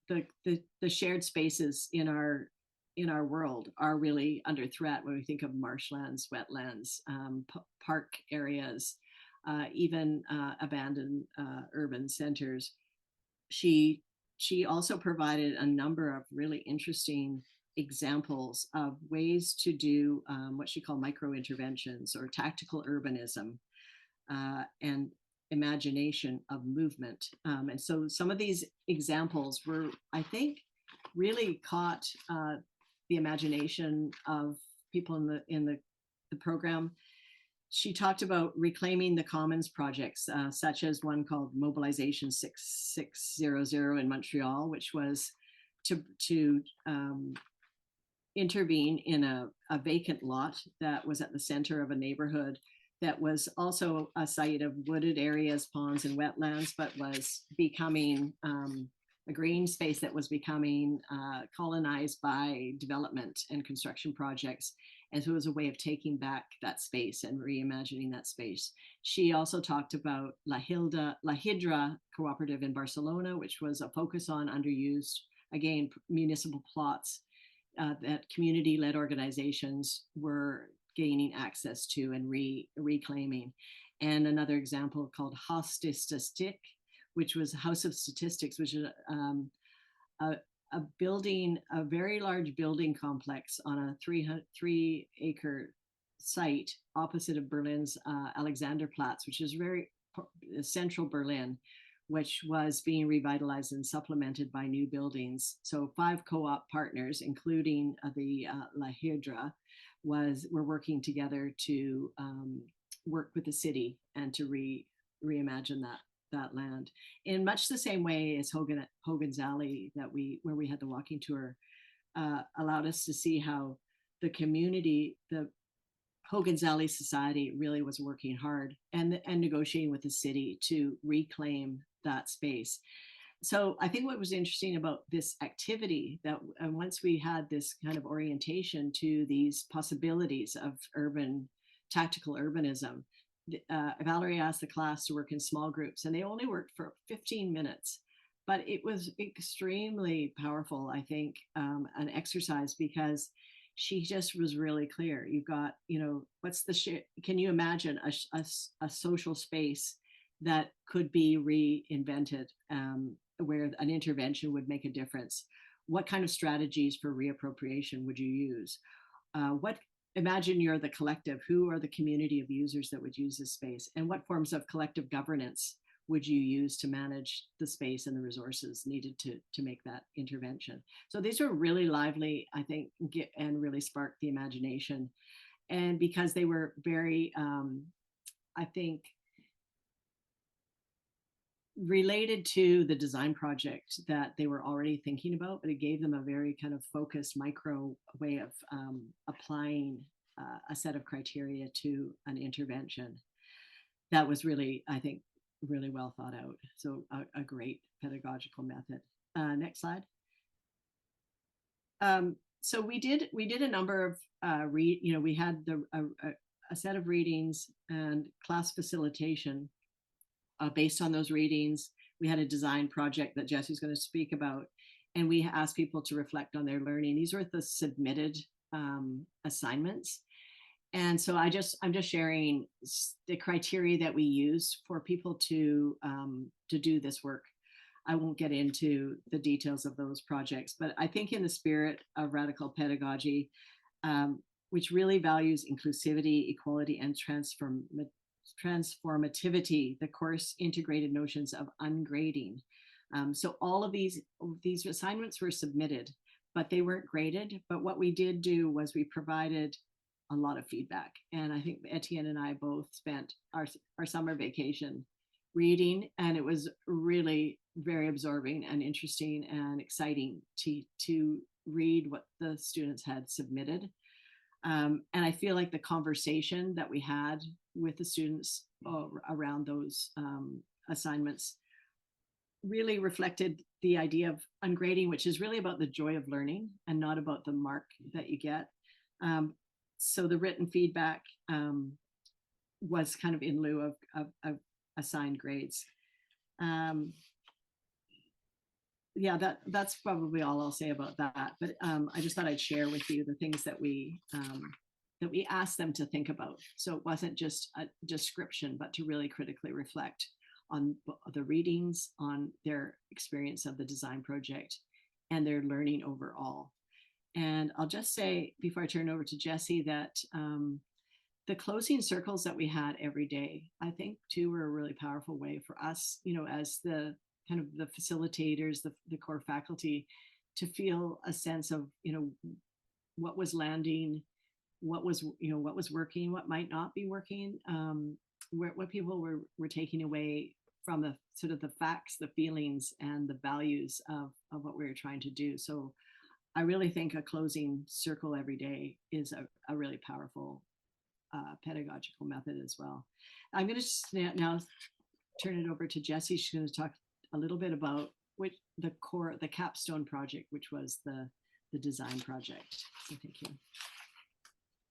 the shared spaces in our world are really under threat when we think of marshlands, wetlands, park areas, even abandoned urban centers. She also provided a number of really interesting examples of ways to do what she called micro interventions or tactical urbanism and imagination of movement. And so some of these examples were, I think, really caught the imagination of people in the program. She talked about reclaiming the commons projects, such as one called Mobilization 6600 in Montreal, which was to intervene in a vacant lot that was at the center of a neighborhood that was also a site of wooded areas, ponds, and wetlands, but was becoming a green space that was becoming colonized by development and construction projects. And so it was a way of taking back that space and reimagining that space. She also talked about La Hidra Cooperative in Barcelona, which was a focus on underused, again, municipal plots that community-led organizations were gaining access to and reclaiming. And another example called Haus de Statistik, which was House of Statistics, which is a building, a very large building complex on a 3-acre site opposite of Berlin's Alexanderplatz, which is very central Berlin, which was being revitalized and supplemented by new buildings. So 5 co-op partners, including the La Hidra, were working together to work with the city and to reimagine that land in much the same way as Hogan's Alley where we had the walking tour allowed us to see how the community, the Hogan's Alley Society, really was working hard and negotiating with the city to reclaim that space. So I think what was interesting about this activity, that once we had this kind of orientation to these possibilities of tactical urbanism, Valerie asked the class to work in small groups, and they only worked for 15 minutes. But it was extremely powerful, I think, an exercise, because she just was really clear. You've got, can you imagine a social space that could be reinvented, where an intervention would make a difference? What kind of strategies for reappropriation would you use? Imagine you're the collective. Who are the community of users that would use this space? And what forms of collective governance would you use to manage the space and the resources needed to make that intervention? So these were really lively, I think, and really sparked the imagination. And because they were very, I think, related to the design project that they were already thinking about, but it gave them a very kind of focused micro way of applying a set of criteria to an intervention that was really, I think, really well thought out. So a great pedagogical method. Next slide. So we did a number of we had a set of readings and class facilitation. Based on those readings, we had a design project that Jesi's going to speak about, and we asked people to reflect on their learning. These were the submitted assignments. And so I'm just sharing the criteria that we use for people to do this work. I won't get into the details of those projects, but I think in the spirit of radical pedagogy, which really values inclusivity, equality, and transformativity, the course integrated notions of ungrading. So all of these assignments were submitted, but they weren't graded. But what we did do was we provided a lot of feedback. And I think Étienne and I both spent our summer vacation reading, and it was really very absorbing and interesting and exciting to read what the students had submitted. And I feel like the conversation that we had with the students around those assignments really reflected the idea of ungrading, which is really about the joy of learning and not about the mark that you get. So the written feedback was kind of in lieu of assigned grades. Yeah, that's probably all I'll say about that. But I just thought I'd share with you the things that we that we asked them to think about. So it wasn't just a description, but to really critically reflect on the readings, on their experience of the design project, and their learning overall. And I'll just say, before I turn over to Jesi, that the closing circles that we had every day, I think too, were a really powerful way for us, you know, as the kind of the facilitators, the core faculty, to feel a sense of, you know, what was landing, what was, you know, what was working, what might not be working, what people were taking away from the sort of the facts, the feelings, and the values of what we were trying to do. So I really think a closing circle every day is a really powerful pedagogical method as well. I'm going to now turn it over to Jesi. She's going to talk a little bit about the capstone project, which was the design project. So thank you.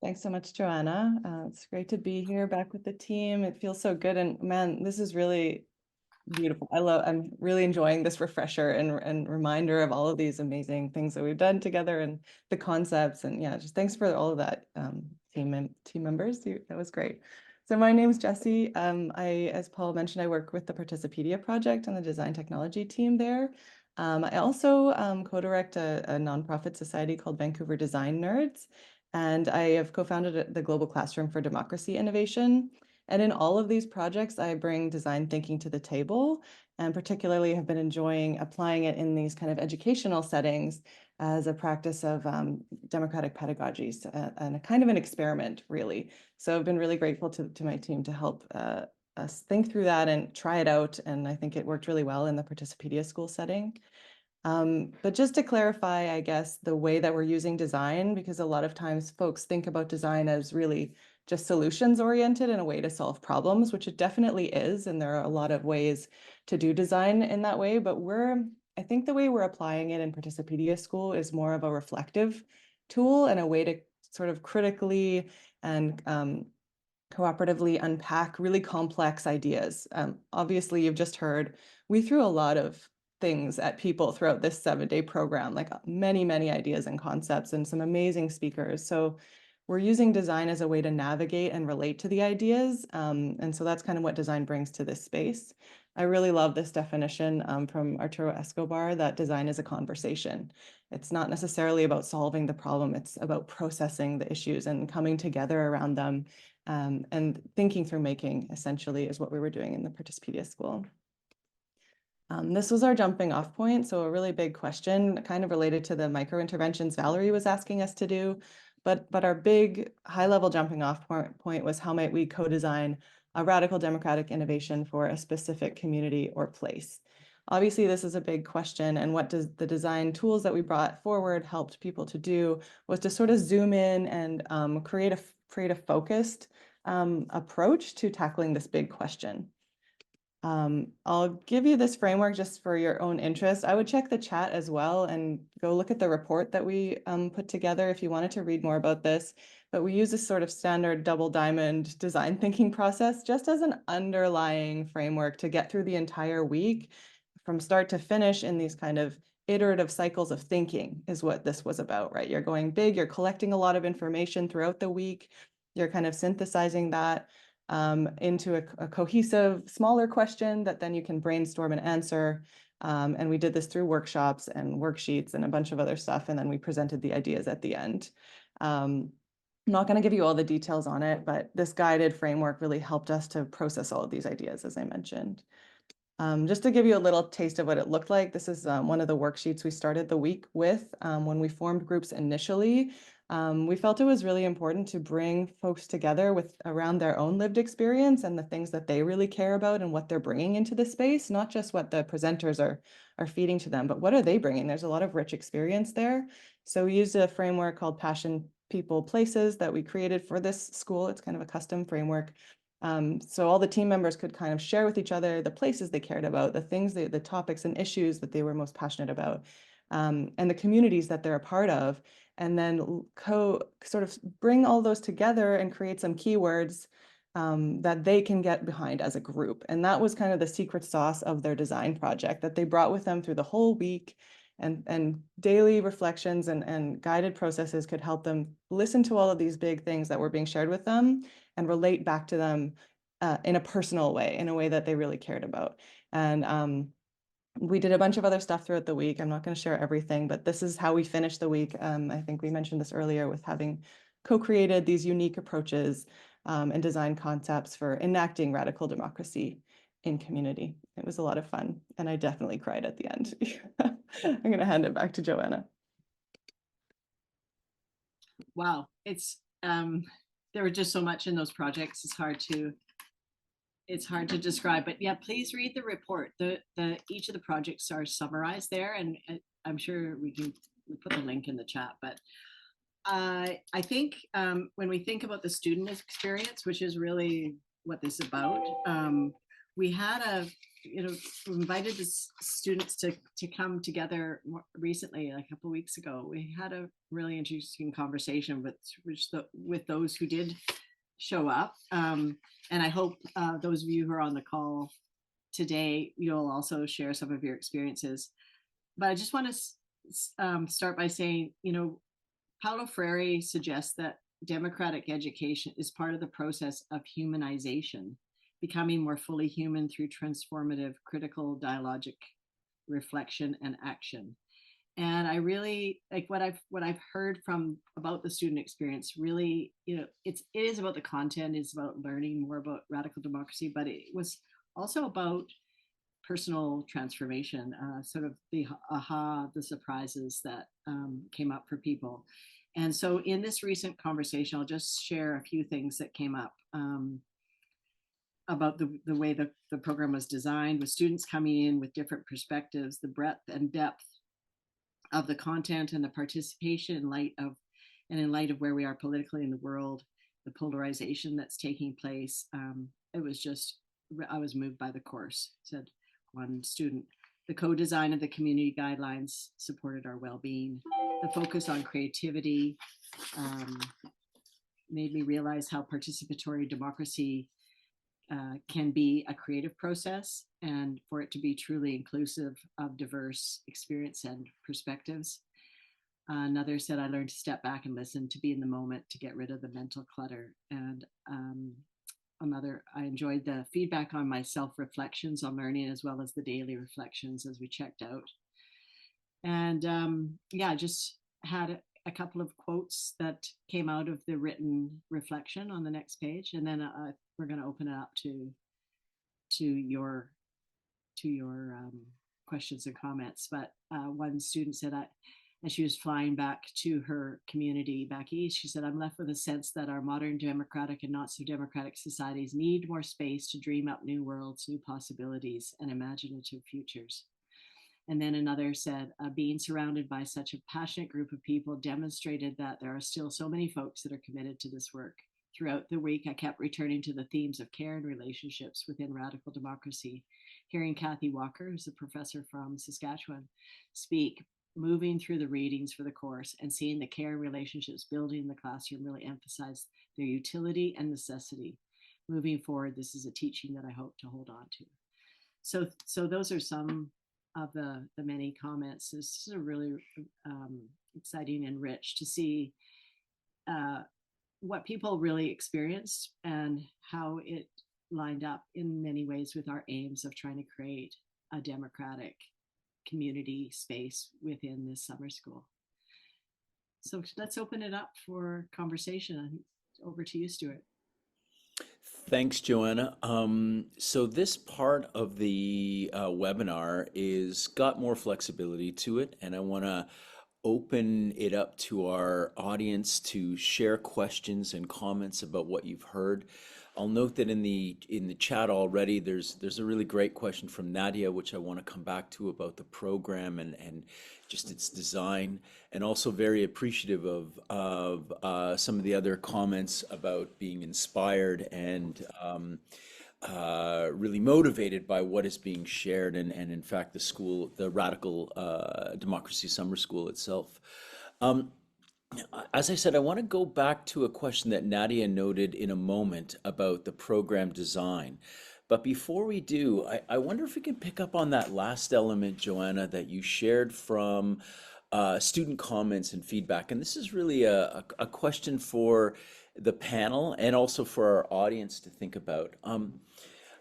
Thanks so much, Joanna. It's great to be here back with the team. It feels so good. And man, this is really beautiful. I'm really enjoying this refresher and reminder of all of these amazing things that we've done together and the concepts. And yeah, just thanks for all of that, team members. That was great. So my name is Jesi. As Paul mentioned, I work with the Participedia project and the design technology team there. I also co-direct a nonprofit society called Vancouver Design Nerds. And I have co-founded the Global Classroom for Democracy Innovation. And in all of these projects, I bring design thinking to the table, and particularly have been enjoying applying it in these kind of educational settings as a practice of democratic pedagogies and a kind of an experiment, really. So I've been really grateful to my team to help us think through that and try it out. And I think it worked really well in the Participedia School setting. But just to clarify, I guess, the way that we're using design, because a lot of times folks think about design as really just solutions oriented and a way to solve problems, which it definitely is. And there are a lot of ways to do design in that way. But I think the way we're applying it in Participedia School is more of a reflective tool and a way to sort of critically and cooperatively unpack really complex ideas. Obviously, you've just heard, we threw a lot of things at people throughout this 7-day program, like many, many ideas and concepts and some amazing speakers. So we're using design as a way to navigate and relate to the ideas. And so that's kind of what design brings to this space. I really love this definition from Arturo Escobar, that design is a conversation. It's not necessarily about solving the problem. It's about processing the issues and coming together around them and thinking through making, essentially, is what we were doing in the Participedia School. This was our jumping off point. So a really big question kind of related to the micro interventions Valerie was asking us to do. But our big high level jumping off point was how might we co-design a radical democratic innovation for a specific community or place. Obviously, this is a big question. And what does the design tools that we brought forward helped people to do was to sort of zoom in and create a focused approach to tackling this big question. I'll give you this framework just for your own interest. I would check the chat as well and go look at the report that we put together if you wanted to read more about this. But we use this sort of standard double diamond design thinking process just as an underlying framework to get through the entire week from start to finish in these kind of iterative cycles of thinking is what this was about, right? You're going big, you're collecting a lot of information throughout the week, you're kind of synthesizing that into a cohesive, smaller question that then you can brainstorm and answer. And we did this through workshops and worksheets and a bunch of other stuff. And then we presented the ideas at the end. I'm not going to give you all the details on it, but this guided framework really helped us to process all of these ideas, as I mentioned. Just to give you a little taste of what it looked like, this is one of the worksheets we started the week with when we formed groups initially. We felt it was really important to bring folks together around their own lived experience and the things that they really care about and what they're bringing into the space, not just what the presenters are feeding to them, but what are they bringing? There's a lot of rich experience there. So we used a framework called Passion, People, Places that we created for this school. It's kind of a custom framework. So all the team members could kind of share with each other the places they cared about, the things, the topics and issues that they were most passionate about, and the communities that they're a part of. And then sort of bring all those together and create some keywords that they can get behind as a group. And that was kind of the secret sauce of their design project that they brought with them through the whole week. And daily reflections and guided processes could help them listen to all of these big things that were being shared with them and relate back to them in a personal way, in a way that they really cared about. And we did a bunch of other stuff throughout the week. I'm not going to share everything, but this is how we finished the week. I think we mentioned this earlier with having co-created these unique approaches and design concepts for enacting radical democracy in community. It was a lot of fun, and I definitely cried at the end. I'm going to hand it back to Joanna. Wow, it's there was just so much in those projects. It's hard to describe, but yeah, please read the report. Each of the projects are summarized there, and I'm sure we'll put the link in the chat. But I think when we think about the student experience, which is really what this is about, we had we invited the students to come together recently, a couple of weeks ago. We had a really interesting conversation with those who did show up. And I hope those of you who are on the call today, you'll also share some of your experiences. But I just want to start by saying, Paulo Freire suggests that democratic education is part of the process of humanization, becoming more fully human through transformative critical dialogic reflection and action. And I really like what I've heard about the student experience. Really, it is about the content, it's about learning more about radical democracy, but it was also about personal transformation, sort of the surprises that came up for people. And so in this recent conversation, I'll just share a few things that came up about the way the program was designed, with students coming in with different perspectives, the breadth and depth of the content and the participation in light of where we are politically in the world, the polarization that's taking place. It was just, I was moved by the course, said one student. The co-design of the community guidelines supported our well-being. The focus on creativity made me realize how participatory democracy can be a creative process, and for it to be truly inclusive of diverse experience and perspectives. Another said, I learned to step back and listen, to be in the moment, to get rid of the mental clutter. And another, I enjoyed the feedback on my self-reflections on learning, as well as the daily reflections as we checked out. And yeah, I just had a couple of quotes that came out of the written reflection on the next page, and then we're going to open it up to your questions and comments. But one student said, as she was flying back to her community back east, she said, I'm left with a sense that our modern democratic and not so democratic societies need more space to dream up new worlds, new possibilities, and imaginative futures. And then another said, being surrounded by such a passionate group of people demonstrated that there are still so many folks that are committed to this work. Throughout the week, I kept returning to the themes of care and relationships within radical democracy. Hearing Kathy Walker, who's a professor from Saskatchewan, speak, moving through the readings for the course, and seeing the care and relationships building in the classroom really emphasized their utility and necessity. Moving forward, this is a teaching that I hope to hold on to. So those are some of the many comments. This is a really exciting and rich to see what people really experienced and how it lined up in many ways with our aims of trying to create a democratic community space within this summer school. So let's open it up for conversation. Over to you, Stuart. Thanks, Joanna. So this part of the webinar is got more flexibility to it, and I want to open it up to our audience to share questions and comments about what you've heard. I'll note that in the chat already, there's a really great question from Nadia, which I want to come back to about the program and just its design, and also very appreciative of some of the other comments about being inspired and really motivated by what is being shared, and in fact the Radical Democracy Summer School itself. As I said, I want to go back to a question that Nadia noted in a moment about the program design, But before we do, I wonder if we can pick up on that last element, Joanna, that you shared from student comments and feedback. And this is really a question for the panel and also for our audience to think about. I'm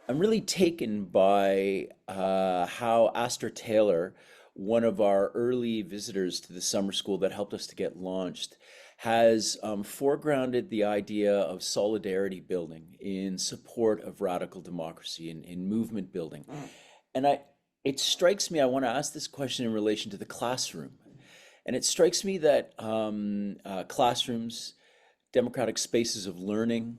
really taken by how Astor Taylor, one of our early visitors to the summer school that helped us to get launched, has foregrounded the idea of solidarity building in support of radical democracy and in movement building. And it strikes me, I want to ask this question in relation to the classroom. And it strikes me that classrooms, democratic spaces of learning,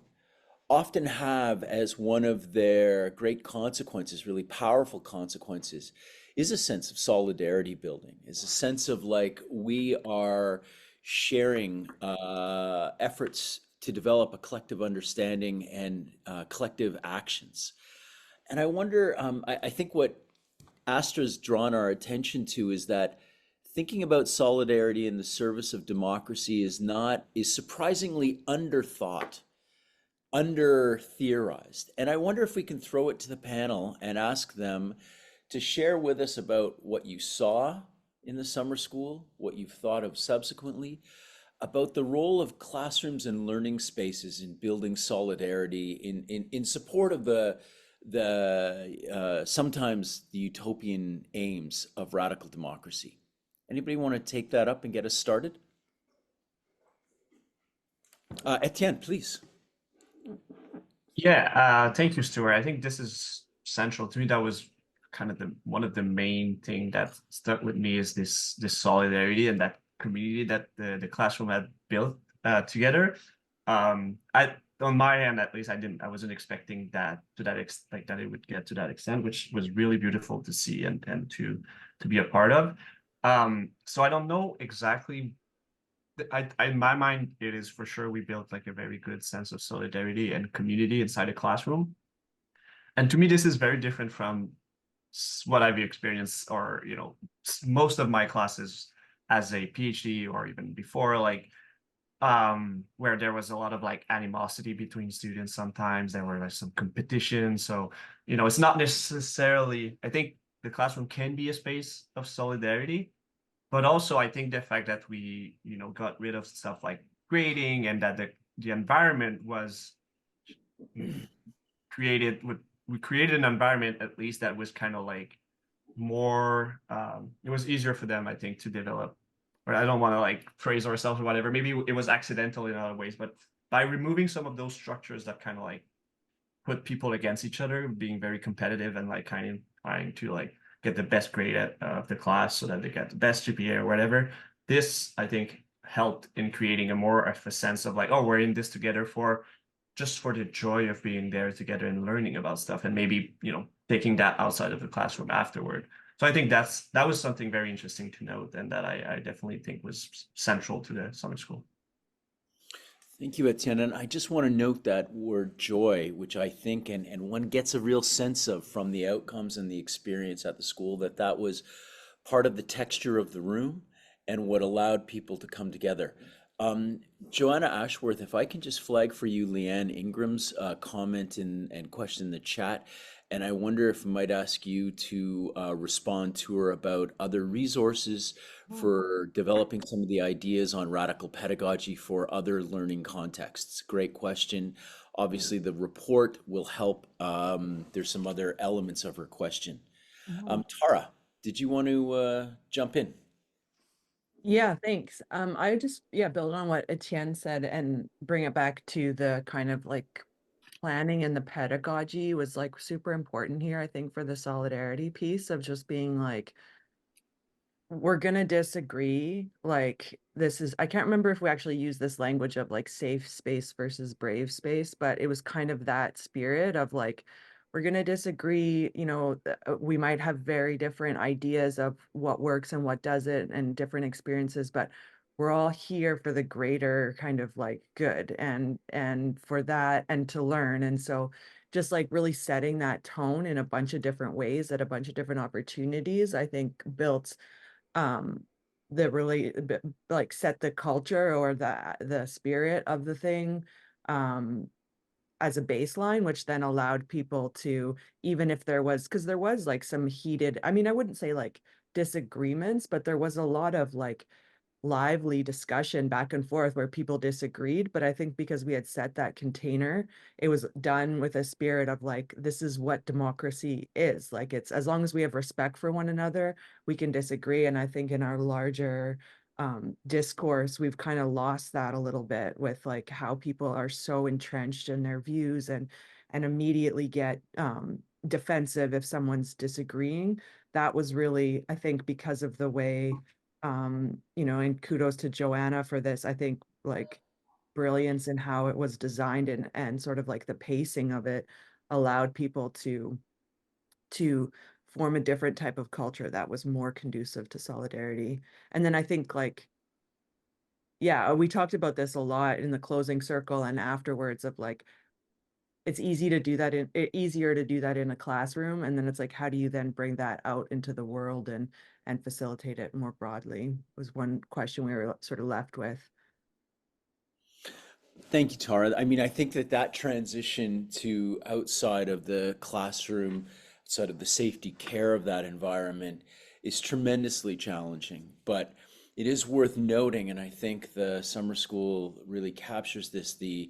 often have as one of their great consequences, really powerful consequences, is a sense of solidarity building, is a sense of like we are sharing efforts to develop a collective understanding and collective actions. And I wonder, I think what Astra's drawn our attention to is that thinking about solidarity in the service of democracy is surprisingly underthought, under theorized. And I wonder if we can throw it to the panel and ask them to share with us about what you saw in the summer school, what you've thought of subsequently, about the role of classrooms and learning spaces in building solidarity in support of the sometimes the utopian aims of radical democracy. Anybody want to take that up and get us started? Étienne, please. Yeah, thank you, Stuart. I think this is central to me. That was kind of one of the main thing that stuck with me is this solidarity and that community that the classroom had built together. On my end, at least, I wasn't expecting that to that like that it would get to that extent, which was really beautiful to see and to be a part of. So I don't know exactly. In my mind, it is for sure we built like a very good sense of solidarity and community inside a classroom. And to me, this is very different from what I've experienced, or most of my classes as a PhD or even before, like where there was a lot of like animosity between students. Sometimes there were like some competition. So it's not necessarily. I think the classroom can be a space of solidarity. But also, I think the fact that we, got rid of stuff like grading and that the environment was created with, we created an environment at least that was kind of like more, it was easier for them, I think, to develop. Or I don't want to like praise ourselves or whatever. Maybe it was accidental in other ways, but by removing some of those structures that kind of like put people against each other, being very competitive and like kind of trying to like get the best grade of the class so that they get the best GPA or whatever. This, I think, helped in creating a more of a sense of like, oh, we're in this together for the joy of being there together and learning about stuff, and maybe taking that outside of the classroom afterward. So I think that was something very interesting to note, and that I definitely think was central to the summer school. Thank you, Étienne. And I just want to note that word joy, which I think, and one gets a real sense of from the outcomes and the experience at the school, that was part of the texture of the room and what allowed people to come together. Joanna Ashworth, if I can just flag for you Leanne Ingram's comment and question in the chat. And I wonder if I might ask you to respond to her about other resources for developing some of the ideas on radical pedagogy for other learning contexts. Great question. Obviously, the report will help. There's some other elements of her question. Tara, did you want to jump in? Yeah, thanks. I just, build on what Étienne said and bring it back to the kind of like planning and the pedagogy was like super important here, I think, for the solidarity piece of just being like, we're gonna disagree. Like this is, I can't remember if we actually used this language of like safe space versus brave space, but it was kind of that spirit of like, we're gonna disagree, we might have very different ideas of what works and what doesn't and different experiences, but we're all here for the greater kind of like good and for that and to learn. And so just like really setting that tone in a bunch of different ways at a bunch of different opportunities, I think built that really like set the culture or the spirit of the thing. as a baseline, which then allowed people to, even if there was, because there was like some heated, I mean, I wouldn't say like disagreements, but there was a lot of like lively discussion back and forth where people disagreed. But I think because we had set that container, it was done with a spirit of like, this is what democracy is. Like, it's as long as we have respect for one another, we can disagree. And I think in our larger discourse, we've kind of lost that a little bit with like how people are so entrenched in their views and immediately get defensive if someone's disagreeing. That was really, I think, because of the way you know, and kudos to Joanna for this. I think like brilliance in how it was designed and sort of like the pacing of it allowed people to form a different type of culture that was more conducive to solidarity. And then I think like, yeah, we talked about this a lot in the closing circle and afterwards of like, it's easier to do that in a classroom. And then it's like, how do you then bring that out into the world and facilitate it more broadly was one question we were sort of left with. Thank you, Tara. I mean, I think that that transition to outside of the classroom, outside of the safety care of that environment is tremendously challenging. But it is worth noting, and I think the summer school really captures this, the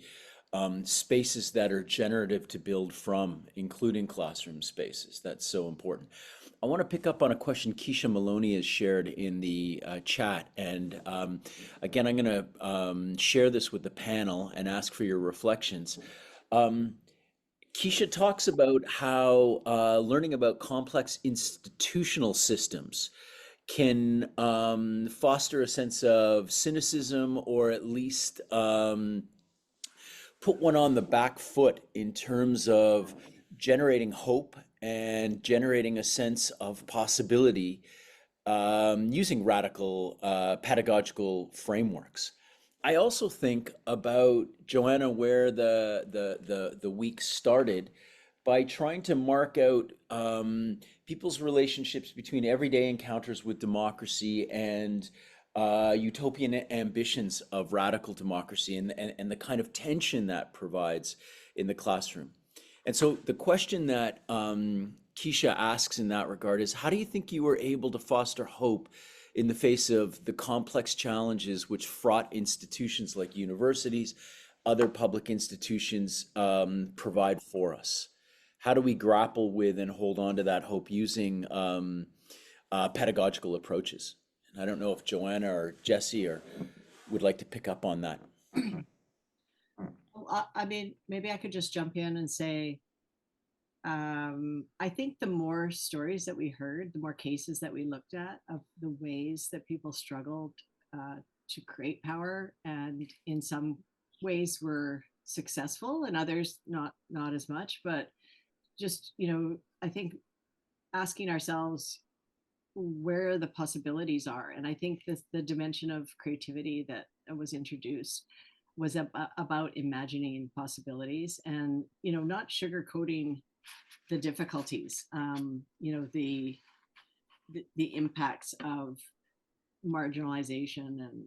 spaces that are generative to build from, including classroom spaces. That's so important. I want to pick up on a question Keisha Maloney has shared in the chat. And again, I'm going to share this with the panel and ask for your reflections. Keisha talks about how learning about complex institutional systems can foster a sense of cynicism, or at least put one on the back foot in terms of generating hope and generating a sense of possibility using radical pedagogical frameworks. I also think about, Joanna, where the week started by trying to mark out people's relationships between everyday encounters with democracy and utopian ambitions of radical democracy, and the kind of tension that provides in the classroom. And so the question that Keisha asks in that regard is, how do you think you were able to foster hope in the face of the complex challenges which fraught institutions like universities, other public institutions provide for us? How do we grapple with and hold on to that hope using pedagogical approaches? And I don't know if Joanna or Jesi would like to pick up on that. Well, I mean, maybe I could just jump in and say, I think the more stories that we heard, the more cases that we looked at of the ways that people struggled to create power, and in some ways were successful and others not as much, but just, you know, I think asking ourselves where the possibilities are. And I think the dimension of creativity that was introduced was about imagining possibilities and, you know, not sugarcoating the difficulties, you know, the impacts of marginalization and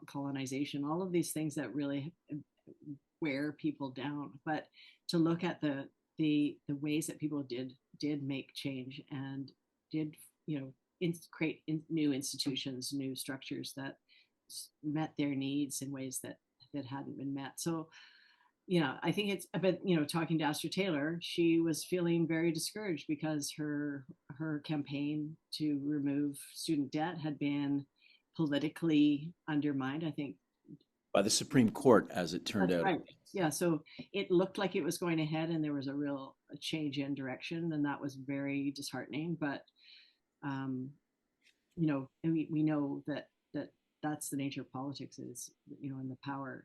colonization, all of these things that really wear people down, but to look at the ways that people did make change and did, you know, create new institutions, new structures that met their needs in ways that hadn't been met. So, you know, I think it's a bit, you know, talking to Astor Taylor, she was feeling very discouraged because her campaign to remove student debt had been politically undermined, I think. By the Supreme Court, as it turned out. Right. Yeah, so it looked like it was going ahead and there was a real change in direction, and that was very disheartening. But, you know, and we know that's the nature of politics, is, you know, and the power,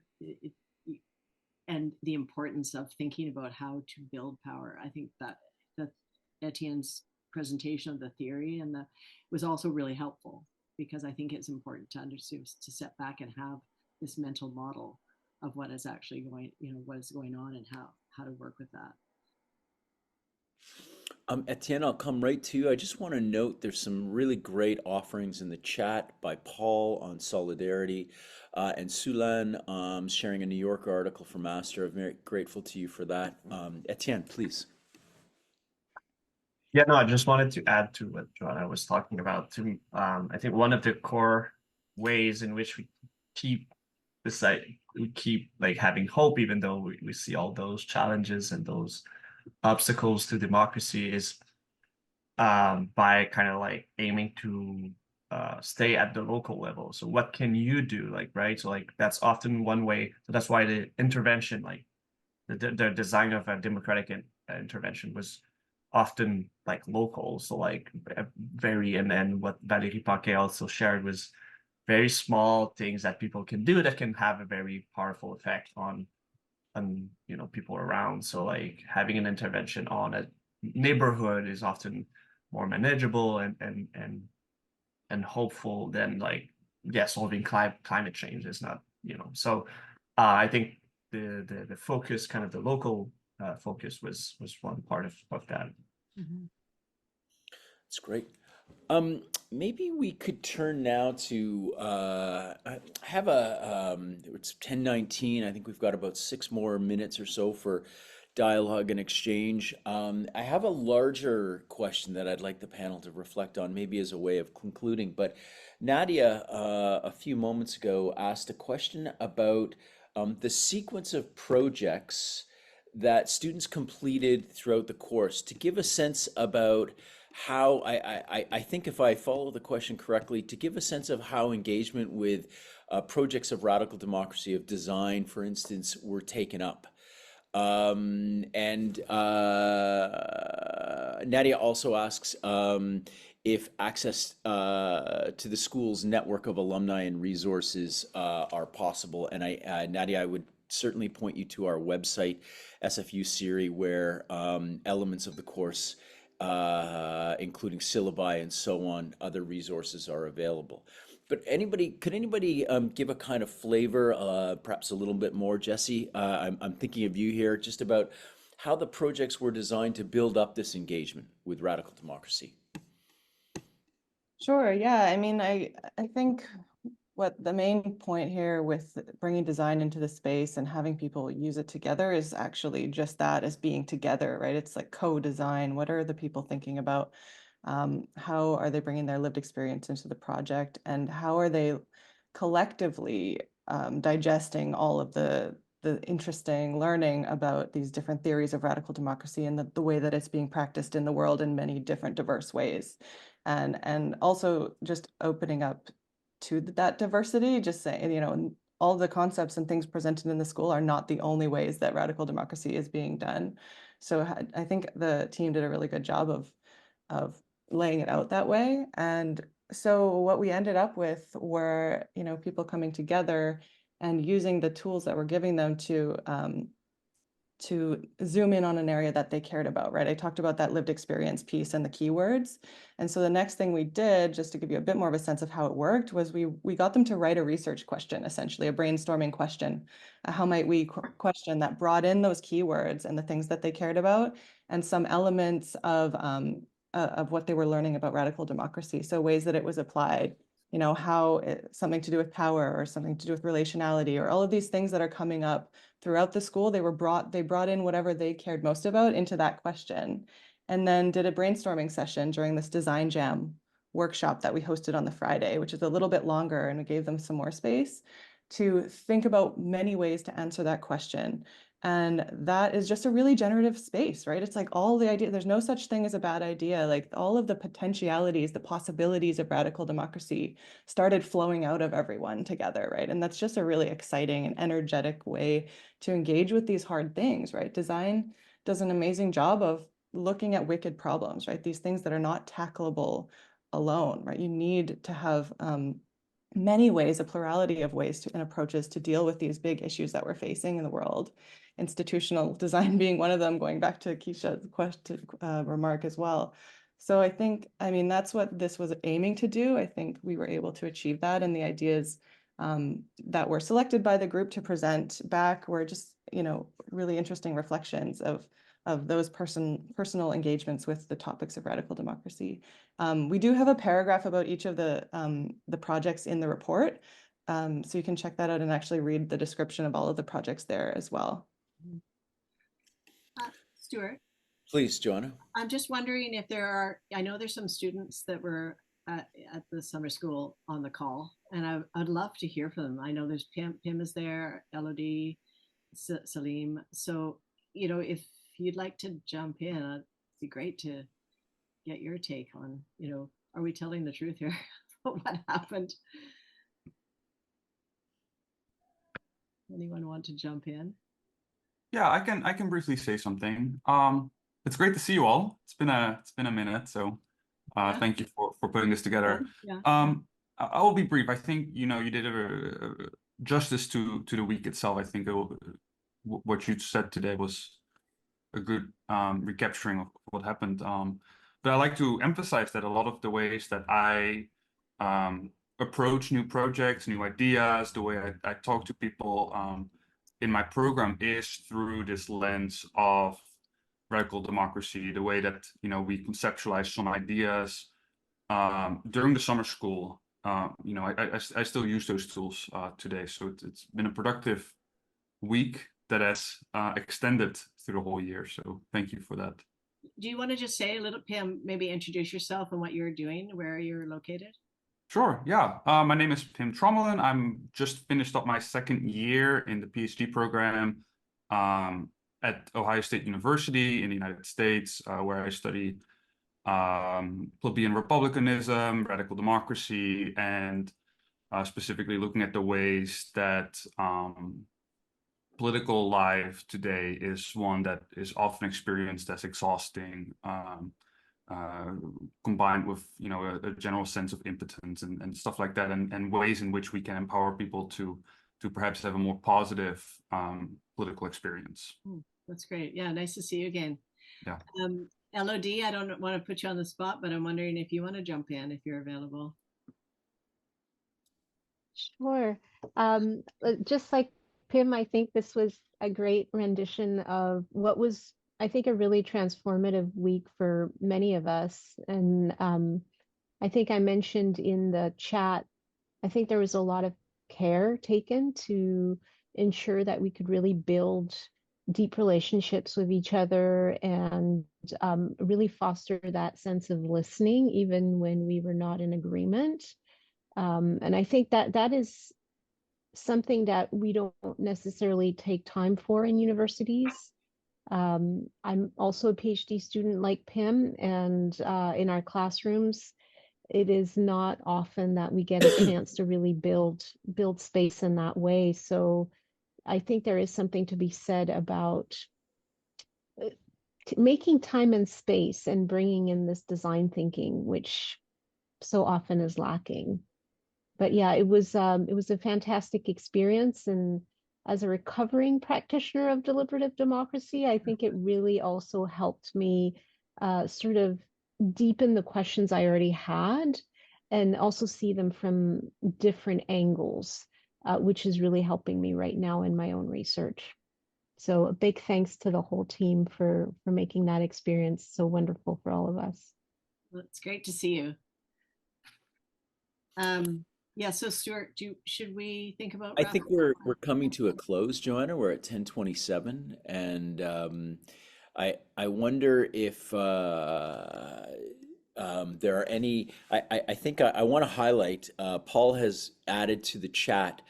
and the importance of thinking about how to build power. I think that Étienne's presentation of the theory was also really helpful, because I think it's important to understand, to step back and have this mental model of what is actually going, you know, what is going on and how to work with that. Étienne, I'll come right to you. I just want to note there's some really great offerings in the chat by Paul on solidarity, and Sulan sharing a New Yorker article for Master. I'm very grateful to you for that. Étienne, please. Yeah, no, I just wanted to add to what Joanna was talking about. I think one of the core ways in which we keep we keep like having hope, even though we see all those challenges and those obstacles to democracy, is by kind of like aiming to stay at the local level. So what can you do, like, right? So like that's often one way. So that's why the intervention, like the design of a democratic intervention was often like local. So like very, and then what Valérie Paquet also shared was very small things that people can do that can have a very powerful effect on people around. So like having an intervention on a neighborhood is often more manageable and hopeful than like solving climate change is not. So I think the focus, kind of the local focus, was one part of that. Mhm. That's great. Maybe we could turn now to I have it's 10:19. I think we've got about 6 more minutes or so for dialogue and exchange. I have a larger question that I'd like the panel to reflect on, maybe as a way of concluding. But Nadia, a few moments ago, asked a question about the sequence of projects that students completed throughout the course, to give a sense about how I think, if I follow the question correctly, to give a sense of how engagement with projects of radical democracy, of design, for instance, were taken up. And Nadia also asks if access to the school's network of alumni and resources are possible. And Nadia, I would certainly point you to our website, SFU CERi, where elements of the course, including syllabi and so on, other resources are available. But could anybody give a kind of flavor, perhaps a little bit more, Jesi? I'm thinking of you here, just about how the projects were designed to build up this engagement with radical democracy. Sure. Yeah. I mean, I think what the main point here with bringing design into the space and having people use it together is actually just that, as being together, right? It's like co-design. What are the people thinking about? How are they bringing their lived experience into the project, and how are they collectively digesting all of the interesting learning about these different theories of radical democracy and the way that it's being practiced in the world in many different diverse ways, and also just opening up to that diversity, just saying, all the concepts and things presented in the school are not the only ways that radical democracy is being done. So I think the team did a really good job of laying it out that way. And so what we ended up with were, people coming together and using the tools that we're giving them to zoom in on an area that they cared about, right? I talked about that lived experience piece and the keywords. And so the next thing we did, just to give you a bit more of a sense of how it worked, was we got them to write a research question, essentially a brainstorming question. How might we question that brought in those keywords and the things that they cared about, and some elements of what they were learning about radical democracy. So ways that it was applied, how something to do with power or something to do with relationality, or all of these things that are coming up throughout the school. They brought in whatever they cared most about into that question, and then did a brainstorming session during this design jam workshop that we hosted on the Friday, which is a little bit longer, and we gave them some more space to think about many ways to answer that question. And that is just a really generative space, right? It's like all the idea, there's no such thing as a bad idea. Like all of the potentialities, the possibilities of radical democracy started flowing out of everyone together, right? And that's just a really exciting and energetic way to engage with these hard things, right? Design does an amazing job of looking at wicked problems, right? These things that are not tackleable alone, right? You need to have many ways, a plurality of ways and approaches to deal with these big issues that we're facing in the world. Institutional design being one of them, going back to Keisha's question, remark as well. So I think, that's what this was aiming to do. I think we were able to achieve that, and the ideas that were selected by the group to present back were just, really interesting reflections of those personal engagements with the topics of radical democracy. We do have a paragraph about each of the projects in the report. So you can check that out and actually read the description of all of the projects there as well. Stuart, Please, Joanna. I'm just wondering if there are, I know there's some students that were at the summer school on the call, and I'd love to hear from them. I know there's Pim is there, Elodie, Salim. So, you know, if you'd like to jump in, it'd be great to get your take on, you know, are we telling the truth here? What happened? Anyone want to jump in? Yeah, I can briefly say something. It's great to see you all. It's been a minute, so Yeah. thank you for putting this together. Yeah. I will be brief. I think you did a justice to the week itself. I think what you said today was a good recapturing of what happened. But I like to emphasize that a lot of the ways that I approach new projects, new ideas, the way I talk to people in my program is through this lens of radical democracy, the way that we conceptualize some ideas during the summer school. I still use those tools today, so it's been a productive week that has extended through the whole year. So thank you for that. Do you want to just say a little, Pim, maybe introduce yourself and what you're doing, where you're located? Sure, yeah. My name is Pim Trommelen. I'm just finished up my second year in the PhD program at Ohio State University in the United States, where I study plebeian republicanism, radical democracy, and specifically looking at the ways that political life today is one that is often experienced as exhausting, combined with a general sense of impotence and stuff like that, and ways in which we can empower people to perhaps have a more positive political experience. That's great. Yeah, nice to see you again. Yeah. LOD, I don't want to put you on the spot, but I'm wondering if you want to jump in, if you're available. Sure. Just like Pim, I think this was a great rendition of what was, I think, a really transformative week for many of us. And I think I mentioned in the chat, I think there was a lot of care taken to ensure that we could really build deep relationships with each other and really foster that sense of listening, even when we were not in agreement. And I think that is something that we don't necessarily take time for in universities. I'm also a PhD student like Pim, and in our classrooms, it is not often that we get a chance to really build space in that way. So I think there is something to be said about making time and space and bringing in this design thinking, which so often is lacking. But yeah, it was a fantastic experience, and as a recovering practitioner of deliberative democracy, I think it really also helped me sort of deepen the questions I already had and also see them from different angles, which is really helping me right now in my own research. So a big thanks to the whole team for making that experience so wonderful for all of us. Well, it's great to see you. Yeah, so Stuart, should we think about? I think we're coming to a close, Joanna. We're at 10:27, and I wonder if there are any. I think I want to highlight. Paul has added to the chat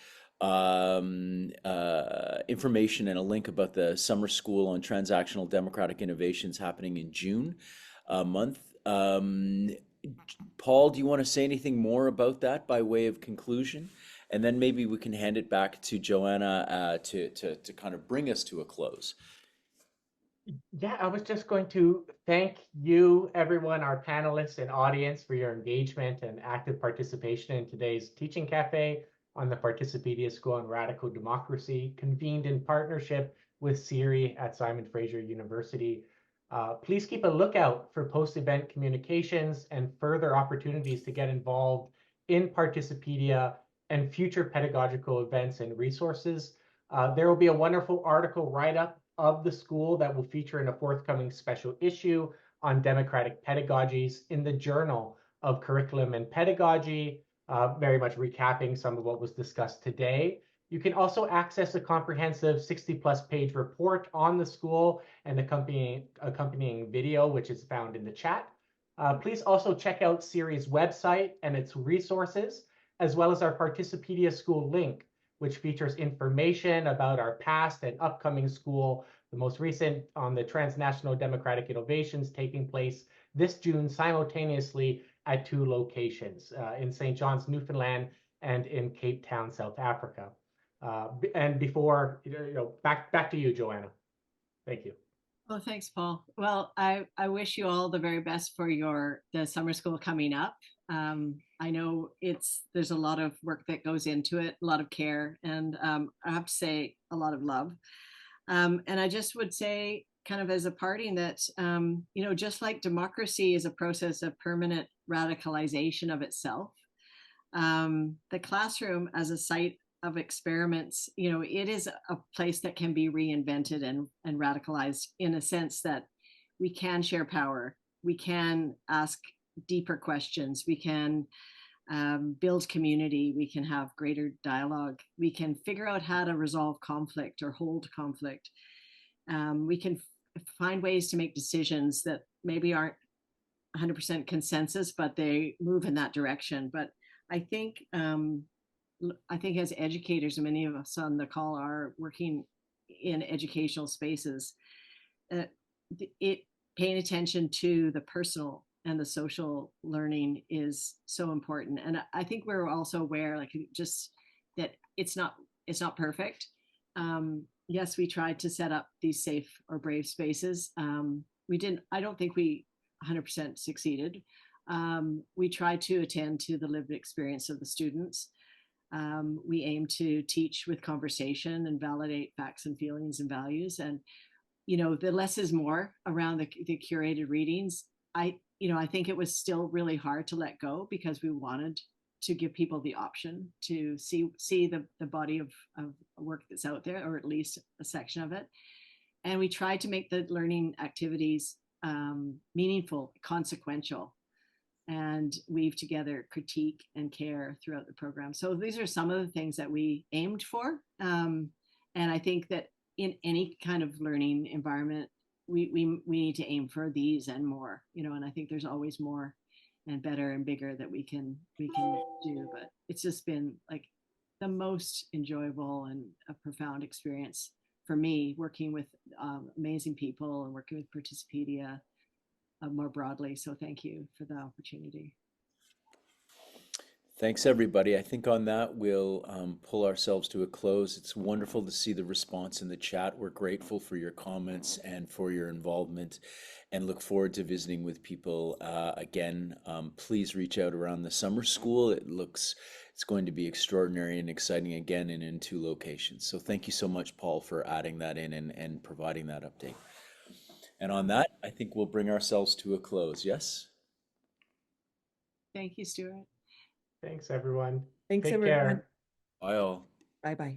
information and a link about the summer school on transactional democratic innovations happening in June month. Paul, do you want to say anything more about that by way of conclusion? And then maybe we can hand it back to Joanna to kind of bring us to a close. Yeah, I was just going to thank you, everyone, our panelists and audience, for your engagement and active participation in today's Teaching Cafe on the Participedia School on Radical Democracy, convened in partnership with CERi at Simon Fraser University. Please keep a lookout for post-event communications and further opportunities to get involved in Participedia and future pedagogical events and resources. There will be a wonderful article write-up of the school that will feature in a forthcoming special issue on democratic pedagogies in the Journal of Curriculum and Pedagogy, very much recapping some of what was discussed today. You can also access a comprehensive 60+ page report on the school and accompanying video, which is found in the chat. Please also check out CERi's website and its resources, as well as our Participedia School link, which features information about our past and upcoming school, the most recent on the transnational democratic innovations taking place this June simultaneously at 2 locations, in St. John's, Newfoundland, and in Cape Town, South Africa. And before, back to you, Joanna. Thank you. Well, thanks, Paul. Well, I wish you all the very best for the summer school coming up. I know there's a lot of work that goes into it, a lot of care, and I have to say a lot of love. And I just would say, kind of as a parting, that just like democracy is a process of permanent radicalization of itself, the classroom as a site of experiments, it is a place that can be reinvented and radicalized, in a sense that we can share power, we can ask deeper questions, we can build community, we can have greater dialogue, we can figure out how to resolve conflict or hold conflict. We can find ways to make decisions that maybe aren't 100% consensus, but they move in that direction. But I think as educators, and many of us on the call are working in educational spaces, paying attention to the personal and the social learning is so important. And I think we're also aware, just that it's not perfect. Yes, we tried to set up these safe or brave spaces. I don't think we 100% succeeded. We tried to attend to the lived experience of the students. We aim to teach with conversation and validate facts and feelings and values. And, the less is more around the curated readings. I think it was still really hard to let go, because we wanted to give people the option to see the body of work that's out there, or at least a section of it. And we tried to make the learning activities meaningful, consequential, and weave together critique and care throughout the program. So these are some of the things that we aimed for. And I think that in any kind of learning environment, we need to aim for these and more, and I think there's always more and better and bigger that we can do. But it's just been like the most enjoyable and a profound experience for me, working with amazing people and working with Participedia more broadly. So thank you for the opportunity. Thanks, everybody. I think on that, we'll pull ourselves to a close. It's wonderful to see the response in the chat. We're grateful for your comments and for your involvement, and look forward to visiting with people again. Please reach out around the summer school. It's going to be extraordinary and exciting again, and in 2 locations. So thank you so much, Paul, for adding that in and providing that update. And on that, I think we'll bring ourselves to a close. Yes? Thank you, Stuart. Thanks, everyone. Thanks, Take everyone. care. Bye all. Bye-bye.